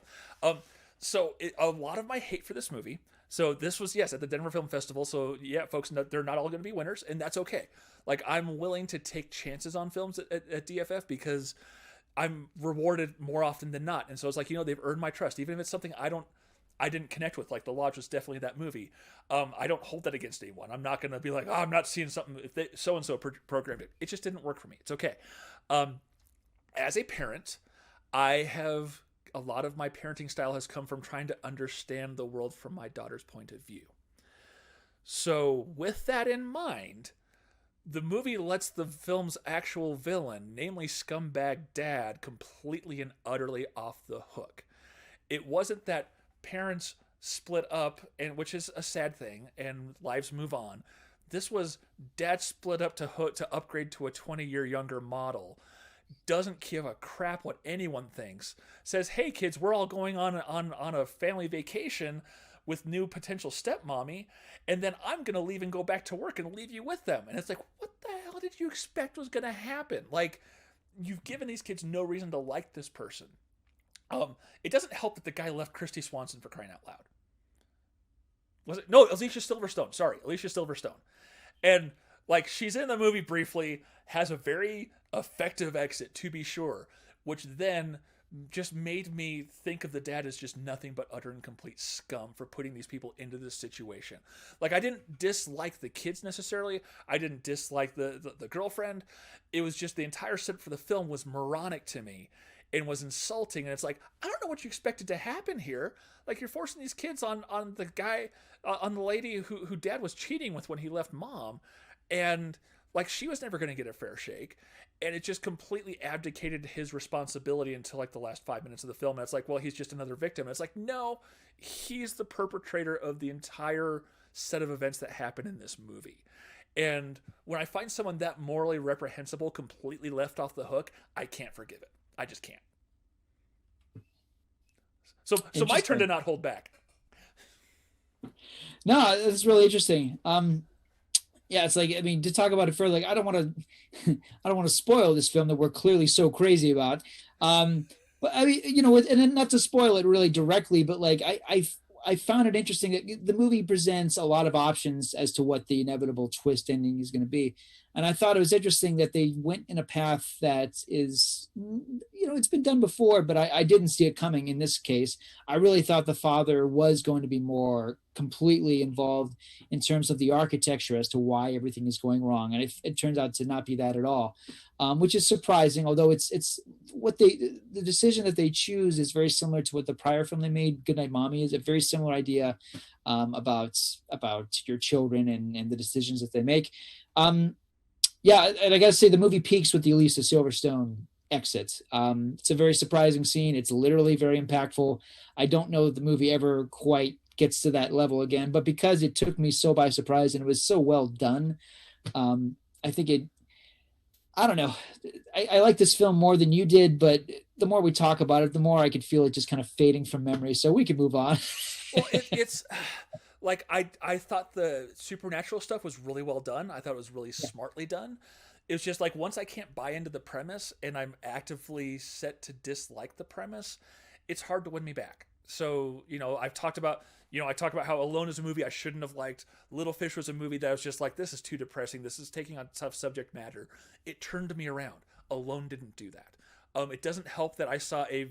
So a lot of my hate for this movie. So this was, yes, at the Denver Film Festival. So yeah, folks, they're not all going to be winners, and that's okay. Like, I'm willing to take chances on films at DFF because I'm rewarded more often than not. And so it's like, they've earned my trust, even if it's something I didn't connect with. Like The Lodge was definitely that movie. I don't hold that against anyone. I'm not going to be like, oh, I'm not seeing something if they so-and-so programmed it. It just didn't work for me. It's okay. As a parent, a lot of my parenting style has come from trying to understand the world from my daughter's point of view. So with that in mind, the movie lets the film's actual villain, namely Scumbag Dad, completely and utterly off the hook. It wasn't that parents split up, and which is a sad thing, and lives move on. This was Dad split up to upgrade to a 20-year younger model. Doesn't give a crap what anyone thinks. Says, "Hey kids, we're all going on a family vacation with new potential stepmommy, and then I'm gonna leave and go back to work and leave you with them." And it's like, what the hell did you expect was gonna happen? Like, you've given these kids no reason to like this person. It doesn't help that the guy left Christy Swanson, for crying out loud. Was it? No, Alicia Silverstone. Sorry, Alicia Silverstone. And like, she's in the movie briefly, has a very effective exit, to be sure, which then just made me think of the dad as just nothing but utter and complete scum for putting these people into this situation. Like, I didn't dislike the kids necessarily. I didn't dislike the girlfriend. It was just the entire setup for the film was moronic to me and was insulting. And it's like, I don't know what you expected to happen here. Like, you're forcing these kids on the guy, on the lady who dad was cheating with when he left mom. And like, she was never going to get a fair shake. And it just completely abdicated his responsibility until like the last 5 minutes of the film. And it's like, well, he's just another victim. And it's like, no, he's the perpetrator of the entire set of events that happen in this movie. And when I find someone that morally reprehensible completely left off the hook, I can't forgive it. I just can't. So my turn to not hold back. No, it's really interesting. Yeah, it's like, I mean, to talk about it further, like, I don't want to spoil this film that we're clearly so crazy about. But I mean, and then not to spoil it really directly, but like, I found it interesting that the movie presents a lot of options as to what the inevitable twist ending is going to be. And I thought it was interesting that they went in a path that is, it's been done before, but I didn't see it coming in this case. I really thought the father was going to be more completely involved in terms of the architecture as to why everything is going wrong. And it turns out to not be that at all, which is surprising, although it's what the decision that they choose is very similar to what the prior film they made, Goodnight Mommy, is a very similar idea about your children and the decisions that they make. Yeah, and I got to say, the movie peaks with the Alicia Silverstone exit. It's a very surprising scene. It's literally very impactful. I don't know if the movie ever quite gets to that level again, but because it took me so by surprise and it was so well done, I think it, I don't know. I like this film more than you did, but the more we talk about it, the more I could feel it just kind of fading from memory. So we could move on. Well, it's like I thought the supernatural stuff was really well done. I thought it was really smartly done. It was just like once I can't buy into the premise and I'm actively set to dislike the premise, it's hard to win me back. So, I talked about how Alone is a movie I shouldn't have liked. Little Fish was a movie that I was just like, this is too depressing. This is taking on tough subject matter. It turned me around. Alone didn't do that. It doesn't help that I saw a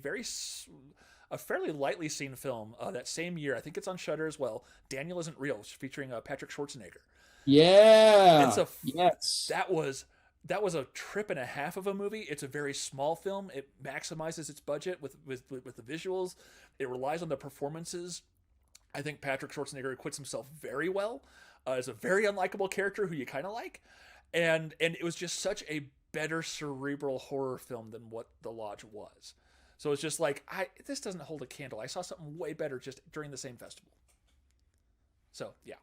fairly lightly seen film that same year. I think it's on Shudder as well. Daniel Isn't Real, featuring Patrick Schwarzenegger. Yeah. It's a yes. That was a trip and a half of a movie. It's a very small film. It maximizes its budget with the visuals. It relies on the performances. I think Patrick Schwarzenegger acquits himself very well as a very unlikable character who you kind of like, and it was just such a better cerebral horror film than what The Lodge was. So it's just like this doesn't hold a candle. I saw something way better just during the same festival. So yeah.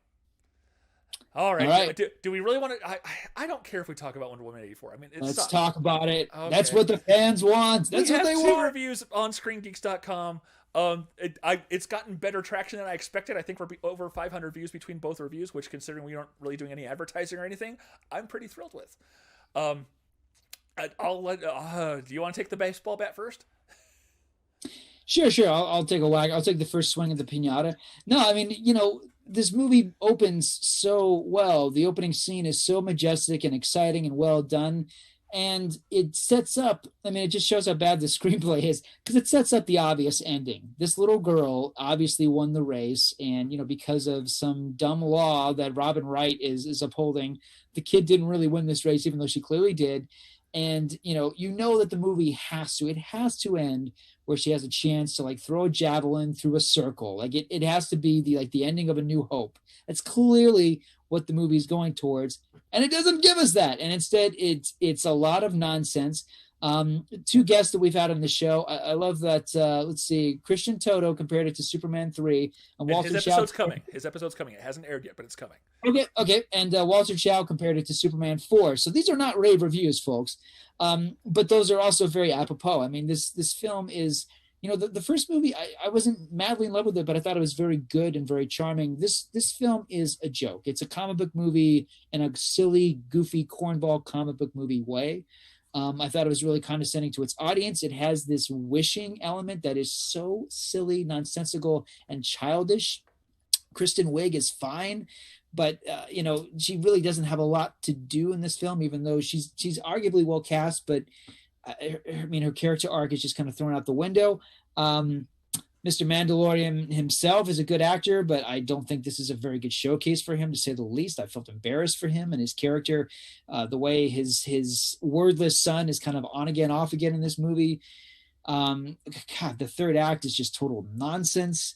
All right. Do we really want to? I don't care if we talk about Wonder Woman 84. I mean, let's talk about it. Okay. That's what the fans want. That's what they want. Reviews on ScreenGeeks.com. It's gotten better traction than I expected. I think we're over 500 views between both reviews, which, considering we aren't really doing any advertising or anything, I'm pretty thrilled with. I'll let. Do you want to take the baseball bat first? Sure. I'll take a whack. I'll take the first swing at the pinata. No, I mean, this movie opens so well. The opening scene is so majestic and exciting and well done. And it sets up, I mean, it just shows how bad the screenplay is because it sets up the obvious ending. This little girl obviously won the race. And, because of some dumb law that Robin Wright is upholding, the kid didn't really win this race, even though she clearly did. And, that the movie has to end where she has a chance to like throw a javelin through a circle. Like it has to be the ending of A New Hope. That's clearly what the movie is going towards. And it doesn't give us that. And instead it's a lot of nonsense. Two guests that we've had on the show. I love that. Let's see. Christian Toto compared it to Superman 3. And Walter His episode's coming. His episode's coming. It hasn't aired yet, but it's coming. Okay. And Walter Chow compared it to Superman 4. So these are not rave reviews, folks. But those are also very apropos. I mean, this film is, the first movie, I wasn't madly in love with it, but I thought it was very good and very charming. This film is a joke. It's a comic book movie in a silly, goofy, cornball comic book movie way. I thought it was really condescending to its audience. It has this wishing element that is so silly, nonsensical, and childish. Kristen Wiig is fine, but she really doesn't have a lot to do in this film, even though she's arguably well cast. But her character arc is just kind of thrown out the window. Mr. Mandalorian himself is a good actor, but I don't think this is a very good showcase for him, to say the least. I felt embarrassed for him and his character, the way his wordless son is kind of on again, off again in this movie. The third act is just total nonsense.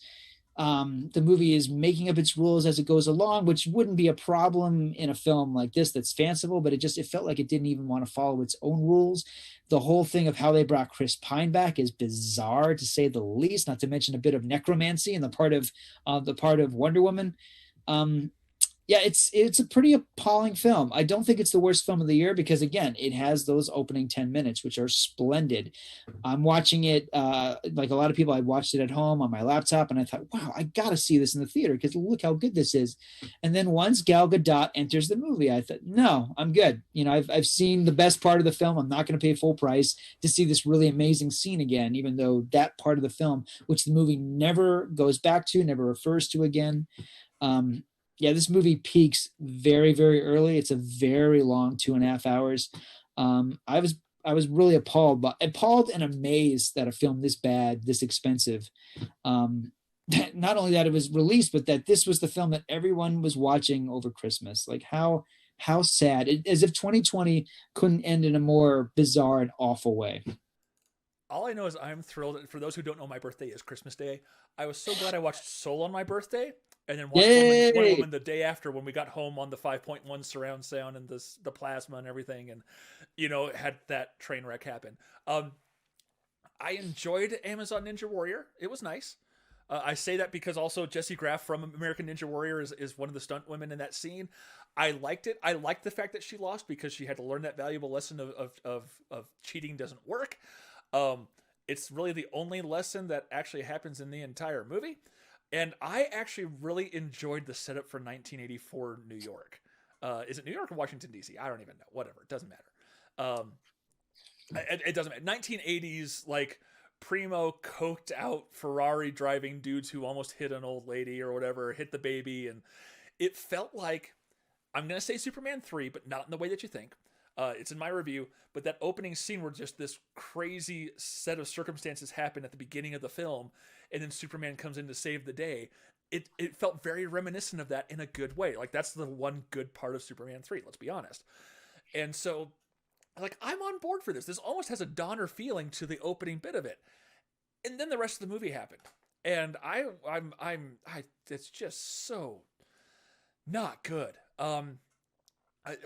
The movie is making up its rules as it goes along, which wouldn't be a problem in a film like this that's fanciful, but it felt like it didn't even want to follow its own rules. The whole thing of how they brought Chris Pine back is bizarre, to say the least, not to mention a bit of necromancy in the part of Wonder Woman. It's a pretty appalling film. I don't think it's the worst film of the year because, again, it has those opening 10 minutes, which are splendid. I'm watching it like a lot of people. I watched it at home on my laptop, and I thought, wow, I got to see this in the theater because look how good this is. And then once Gal Gadot enters the movie, I thought, no, I'm good. I've seen the best part of the film. I'm not going to pay full price to see this really amazing scene again, even though that part of the film, which the movie never goes back to, never refers to again. This movie peaks very, very early. It's a very long 2.5 hours. I was really appalled and amazed that a film this bad, this expensive, not only that it was released, but that this was the film that everyone was watching over Christmas. Like how sad, as if 2020 couldn't end in a more bizarre and awful way. All I know is I'm thrilled. For those who don't know, my birthday is Christmas Day. I was so glad I watched Soul on my birthday. and then watched Wonder Yay! Woman the day after when we got home on the 5.1 surround sound and the plasma and everything, and had that train wreck happen. I enjoyed Amazon Ninja Warrior. It was nice. I say that because also Jessie Graff from American Ninja Warrior is one of the stunt women in that scene. I liked it. I liked the fact that she lost because she had to learn that valuable lesson of cheating doesn't work. It's really the only lesson that actually happens in the entire movie. And I actually really enjoyed the setup for 1984 New York. Is it New York or Washington, D.C.? I don't even know. Whatever. It doesn't matter. It doesn't matter. 1980s, like, primo, coked out, Ferrari driving dudes who almost hit an old lady or whatever, hit the baby. And it felt like, I'm going to say Superman 3, but not in the way that you think. It's in my review, but that opening scene where just this crazy set of circumstances happen at the beginning of the film, and then Superman comes in to save the day. It felt very reminiscent of that in a good way. Like, that's the one good part of Superman 3, let's be honest. And so, like, I'm on board for this. This almost has a Donner feeling to the opening bit of it. And then the rest of the movie happened. And it's just so not good.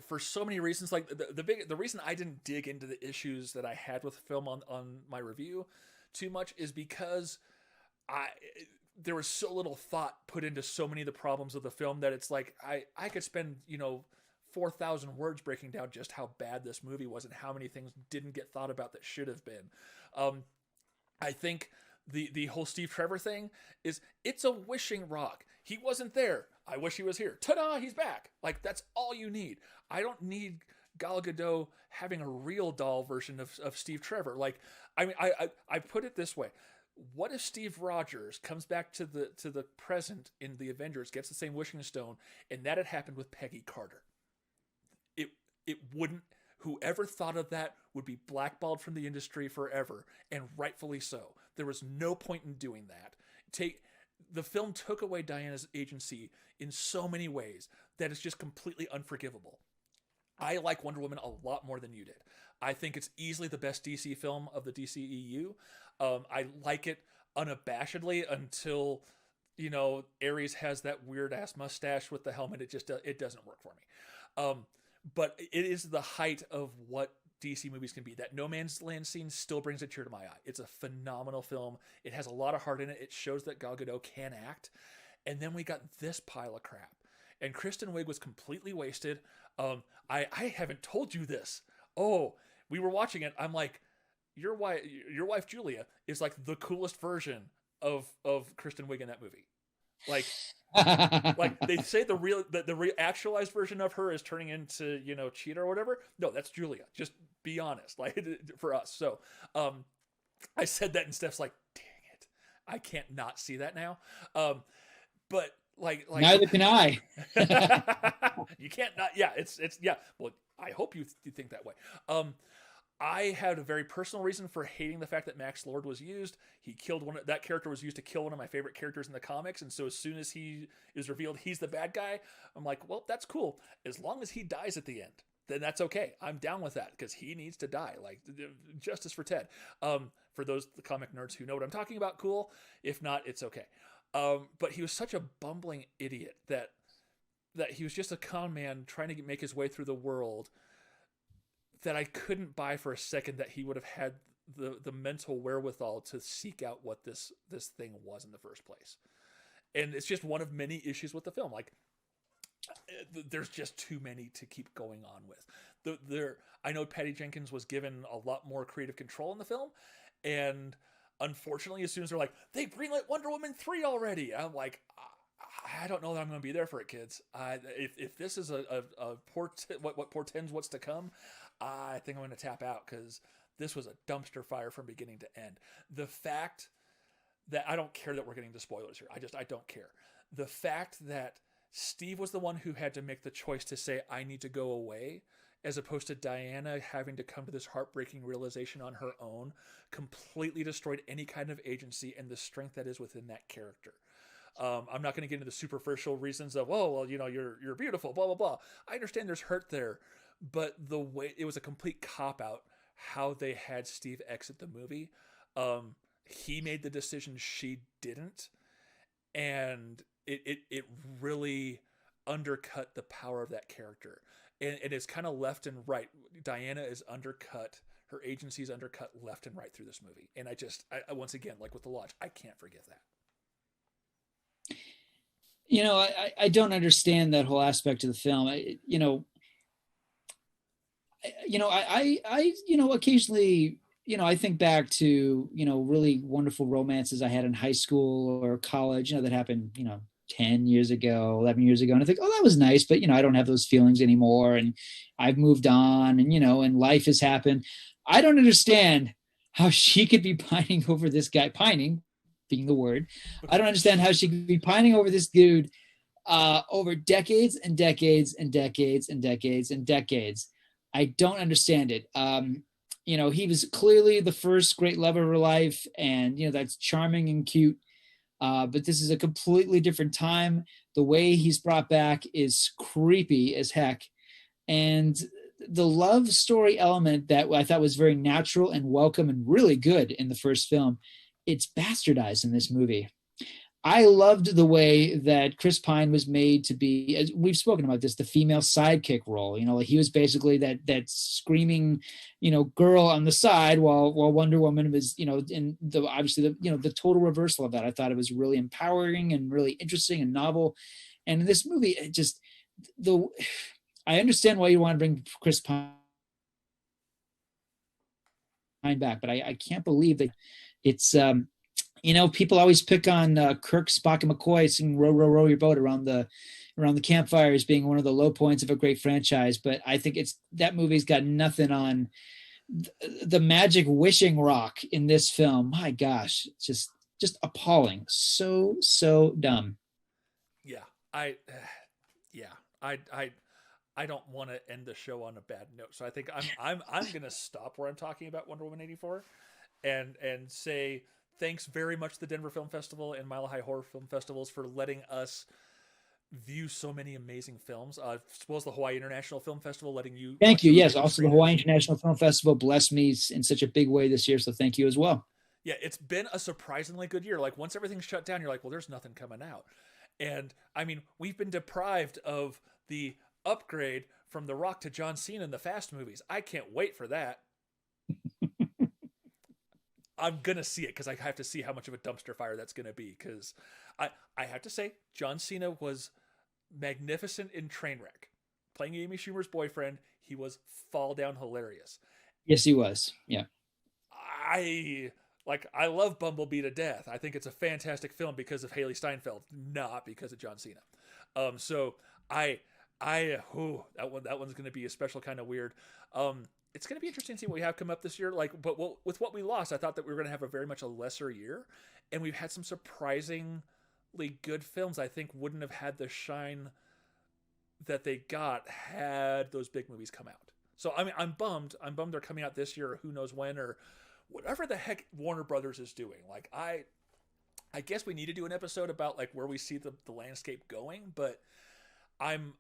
For so many reasons, like the reason I didn't dig into the issues that I had with the film on my review too much is because there was so little thought put into so many of the problems of the film that it's like I could spend 4,000 words breaking down just how bad this movie was and how many things didn't get thought about that should have been. I think the whole Steve Trevor thing it's a wishing rock. He wasn't there. I wish he was here. Ta-da, he's back. Like, that's all you need. I don't need Gal Gadot having a real doll version of Steve Trevor. Like, I mean, I put it this way. What if Steve Rogers comes back to the present in the Avengers, gets the same wishing stone, and that had happened with Peggy Carter? It wouldn't. Whoever thought of that would be blackballed from the industry forever, and rightfully so. There was no point in doing that. The film took away Diana's agency in so many ways that it's just completely unforgivable. I like Wonder Woman a lot more than you did. I think it's easily the best DC film of the DCEU. I like it unabashedly until, Ares has that weird ass mustache with the helmet. It doesn't work for me. But it is the height of what DC movies can be. That No Man's Land scene still brings a tear to my eye. It's a phenomenal film. It has a lot of heart in it. It shows that Gal Gadot can act. And then we got this pile of crap. And Kristen Wiig was completely wasted. I haven't told you this. Oh, we were watching it. I'm like, your wife Julia is like the coolest version of Kristen Wiig in that movie. Like they say the actualized version of her is turning into Cheetah or whatever. No, that's Julia. Just be honest, like, for us. So I said that and Steph's like, dang it, I can't not see that now. But like neither can I. You can't not. Yeah, it's yeah. Well, I hope you think that way. I had a very personal reason for hating the fact that Max Lord was used. He killed that character was used to kill one of my favorite characters in the comics. And so as soon as he is revealed he's the bad guy, I'm like, well, that's cool. As long as he dies at the end, then that's okay. I'm down with that because he needs to die. Like, justice for Ted. For those the comic nerds who know what I'm talking about, cool. If not, it's okay. But he was such a bumbling idiot that he was just a con man trying to make his way through the world, that I couldn't buy for a second that he would have had the mental wherewithal to seek out what this thing was in the first place. And it's just one of many issues with the film. Like, there's just too many to keep going on with. I know Patty Jenkins was given a lot more creative control in the film, and unfortunately, as soon as they're like, they greenlit Wonder Woman 3 already, I'm like, I don't know that I'm going to be there for it, kids. If this is what portends what's to come, I think I'm going to tap out, because this was a dumpster fire from beginning to end. The fact that I don't care that we're getting to spoilers here. I don't care. The fact that Steve was the one who had to make the choice to say, I need to go away, as opposed to Diana having to come to this heartbreaking realization on her own, completely destroyed any kind of agency and the strength that is within that character. I'm not going to get into the superficial reasons of, oh, well, you're beautiful, blah, blah, blah. I understand there's hurt there, but the way it was a complete cop-out how they had Steve exit the movie. He made the decision, she didn't. And it really undercut the power of that character, and it's kind of left and right. Diana is undercut. Her agency is undercut left and right through this movie, and I once again, like with the Lodge, I can't forgive that. I don't understand that whole aspect of the film. Occasionally, I think back to, really wonderful romances I had in high school or college, that happened, 10 years ago, 11 years ago. And I think, oh, that was nice, but, I don't have those feelings anymore. And I've moved on and, and life has happened. I don't understand how she could be pining over this guy, pining being the word. I don't understand how she could be pining over this dude over decades and decades and decades and decades and decades. I don't understand it. He was clearly the first great love of her life, and that's charming and cute. But this is a completely different time. The way he's brought back is creepy as heck, and the love story element that I thought was very natural and welcome and really good in the first film, it's bastardized in this movie. I loved the way that Chris Pine was made to be, as we've spoken about this, the female sidekick role. Like he was basically that screaming, girl on the side, while Wonder Woman was, in the obviously the total reversal of that. I thought it was really empowering and really interesting and novel. And in this movie, I understand why you want to bring Chris Pine back, but I can't believe that it's. People always pick on Kirk, Spock, and McCoy singing "Row, Row, Row Your Boat" around the campfire as being one of the low points of a great franchise. But I think that movie's got nothing on the magic wishing rock in this film. My gosh, just appalling. So dumb. Yeah, I don't want to end the show on a bad note, so I think I'm gonna stop where I'm talking about Wonder Woman 84, and say. Thanks very much to the Denver Film Festival and Mile High Horror Film Festivals for letting us view so many amazing films. As well as the Hawaii International Film Festival letting you. Thank you. Yes, also the Hawaii International Film Festival blessed me in such a big way this year, so thank you as well. Yeah, it's been a surprisingly good year. Like once everything's shut down, you're like, well, there's nothing coming out. And I mean, we've been deprived of the upgrade from The Rock to John Cena in the Fast movies. I can't wait for that. I'm going to see it because I have to see how much of a dumpster fire that's going to be. Because I have to say, John Cena was magnificent in Trainwreck. Playing Amy Schumer's boyfriend, he was fall down hilarious. Yes, he was. Yeah. I love Bumblebee to death. I think it's a fantastic film because of Haley Steinfeld, not because of John Cena. So that one's going to be a special kind of weird. It's going to be interesting to see what we have come up this year. But with what we lost, I thought that we were going to have a very much a lesser year, and we've had some surprisingly good films. I think wouldn't have had the shine that they got had those big movies come out. So I mean, I'm bummed. They're coming out this year, or who knows when, or whatever the heck Warner Brothers is doing. Like I guess we need to do an episode about like where we see the landscape going, but I'm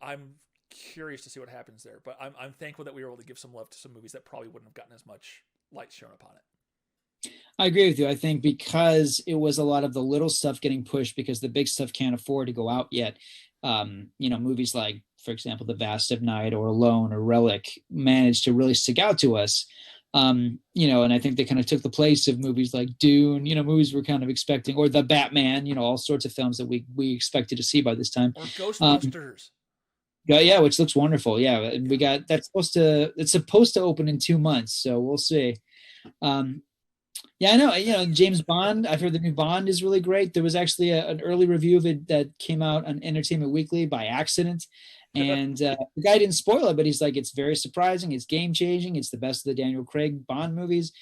curious to see what happens there, but I'm thankful that we were able to give some love to some movies that probably wouldn't have gotten as much light shown upon it. I agree with you. I think because it was a lot of the little stuff getting pushed because the big stuff can't afford to go out yet. Movies like, for example, The Vast of Night or Alone or Relic managed to really stick out to us. And I think they kind of took the place of movies like Dune, movies we're kind of expecting, or The Batman, all sorts of films that we expected to see by this time. Or Ghostbusters. Yeah, which looks wonderful. Yeah, we got it's supposed to open in 2 months, so we'll see. Yeah, I know. James Bond. I've heard the new Bond is really great. There was actually an early review of it that came out on Entertainment Weekly by accident, and the guy didn't spoil it, but he's like, it's very surprising. It's game changing. It's the best of the Daniel Craig Bond movies.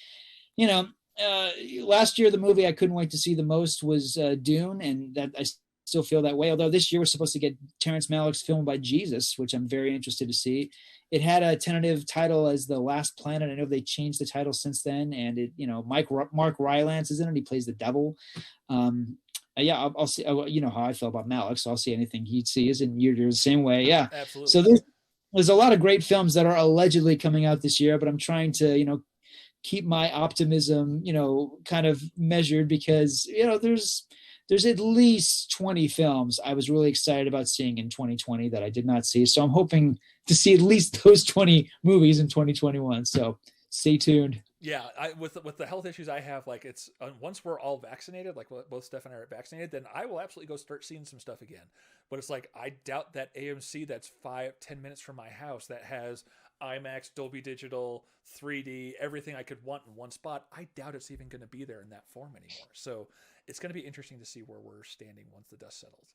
Last year the movie I couldn't wait to see the most was Dune, and that I still feel that way. Although this year we're supposed to get Terrence Malick's film by Jesus, which I'm very interested to see. It had a tentative title as The Last Planet. I know they changed the title since then, and it, Mark Rylance is in it. He plays the devil. I'll see. How I feel about Malick, so I'll see anything he sees, and you're the same way. Yeah, absolutely. So there's a lot of great films that are allegedly coming out this year, but I'm trying to keep my optimism kind of measured because there's at least 20 films I was really excited about seeing in 2020 that I did not see. So I'm hoping to see at least those 20 movies in 2021. So stay tuned. Yeah, with the health issues I have, like it's once we're all vaccinated, like both Steph and I are vaccinated, then I will absolutely go start seeing some stuff again. But it's like I doubt that AMC that's 5-10 minutes from my house that has IMAX, Dolby Digital, 3D, everything I could want in one spot. I doubt it's even going to be there in that form anymore. So it's going to be interesting to see where we're standing once the dust settles.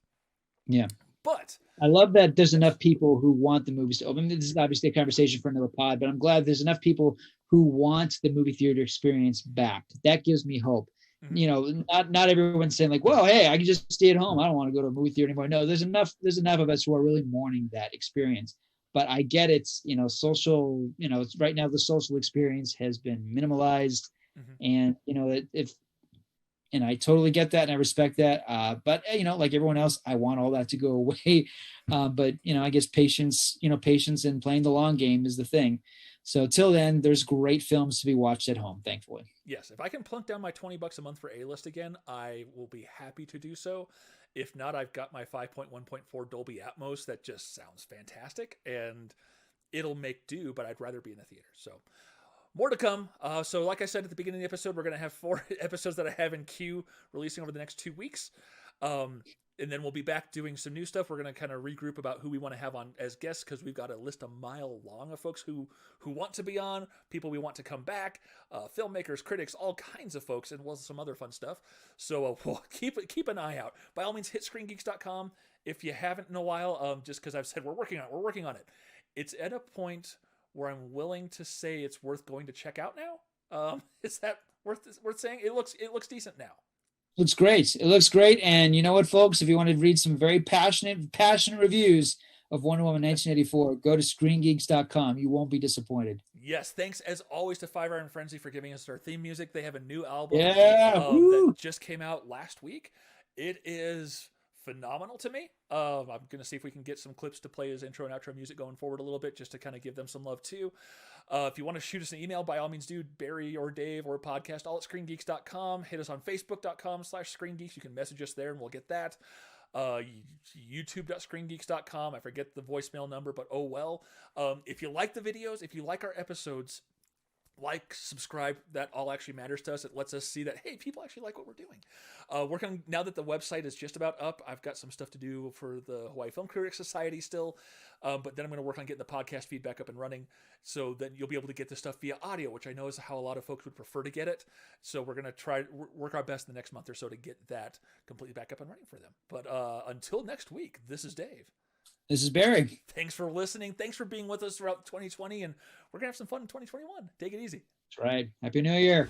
Yeah. But I love that there's enough people who want the movies to open. This is obviously a conversation for another pod, but I'm glad there's enough people who want the movie theater experience back. That gives me hope. Mm-hmm. You know, not everyone's saying like, well, hey, I can just stay at home. I don't want to go to a movie theater anymore. No, there's enough of us who are really mourning that experience. But I get it's, you know, social, you know, it's right now the social experience has been minimalized. Mm-hmm. And, you know, and I totally get that and I respect that. But, you know, like everyone else, I want all that to go away. But, you know, I guess patience and playing the long game is the thing. So till then, there's great films to be watched at home, thankfully. Yes. If I can plunk down my $20 a month for A-List again, I will be happy to do so. If not, I've got my 5.1.4 Dolby Atmos that just sounds fantastic and it'll make do, but I'd rather be in the theater. So more to come. So like I said at the beginning of the episode, we're going to have 4 episodes that I have in queue releasing over the next 2 weeks. And then we'll be back doing some new stuff. We're going to kind of regroup about who we want to have on as guests because we've got a list a mile long of folks who want to be on, people we want to come back, filmmakers, critics, all kinds of folks, and some other fun stuff. So we'll keep an eye out. By all means, hit ScreenGeeks.com if you haven't in a while. Just because I've said we're working on it. It's at a point where I'm willing to say it's worth going to check out now. Is that worth saying? It looks decent now. Looks great. It looks great. And you know what, folks? If you want to read some very passionate reviews of Wonder Woman 1984, go to ScreenGeeks.com. You won't be disappointed. Yes. Thanks, as always, to Five Iron Frenzy for giving us our theme music. They have a new album that just came out last week. It is phenomenal to me. I'm going to see if we can get some clips to play as intro and outro music going forward a little bit just to kind of give them some love, too. If you want to shoot us an email, by all means do. Barry or Dave or podcast, all at ScreenGeeks.com. Hit us on Facebook.com/ScreenGeeks. You can message us there and we'll get that. YouTube.ScreenGeeks.com. I forget the voicemail number, but oh well. If you like the videos, if you like our episodes, like, subscribe. That all actually matters to us. It lets us see that, hey, people actually like what we're doing. Working now that the website is just about up, I've got some stuff to do for the Hawaii Film Critics Society still. But then I'm going to work on getting the podcast feedback up and running so that you'll be able to get this stuff via audio, which I know is how a lot of folks would prefer to get it. So we're going to try work our best in the next month or so to get that completely back up and running for them. But until next week, this is Dave. This is Barry. Thanks for listening. Thanks for being with us throughout 2020, and we're going to have some fun in 2021. Take it easy. That's right. Happy New Year.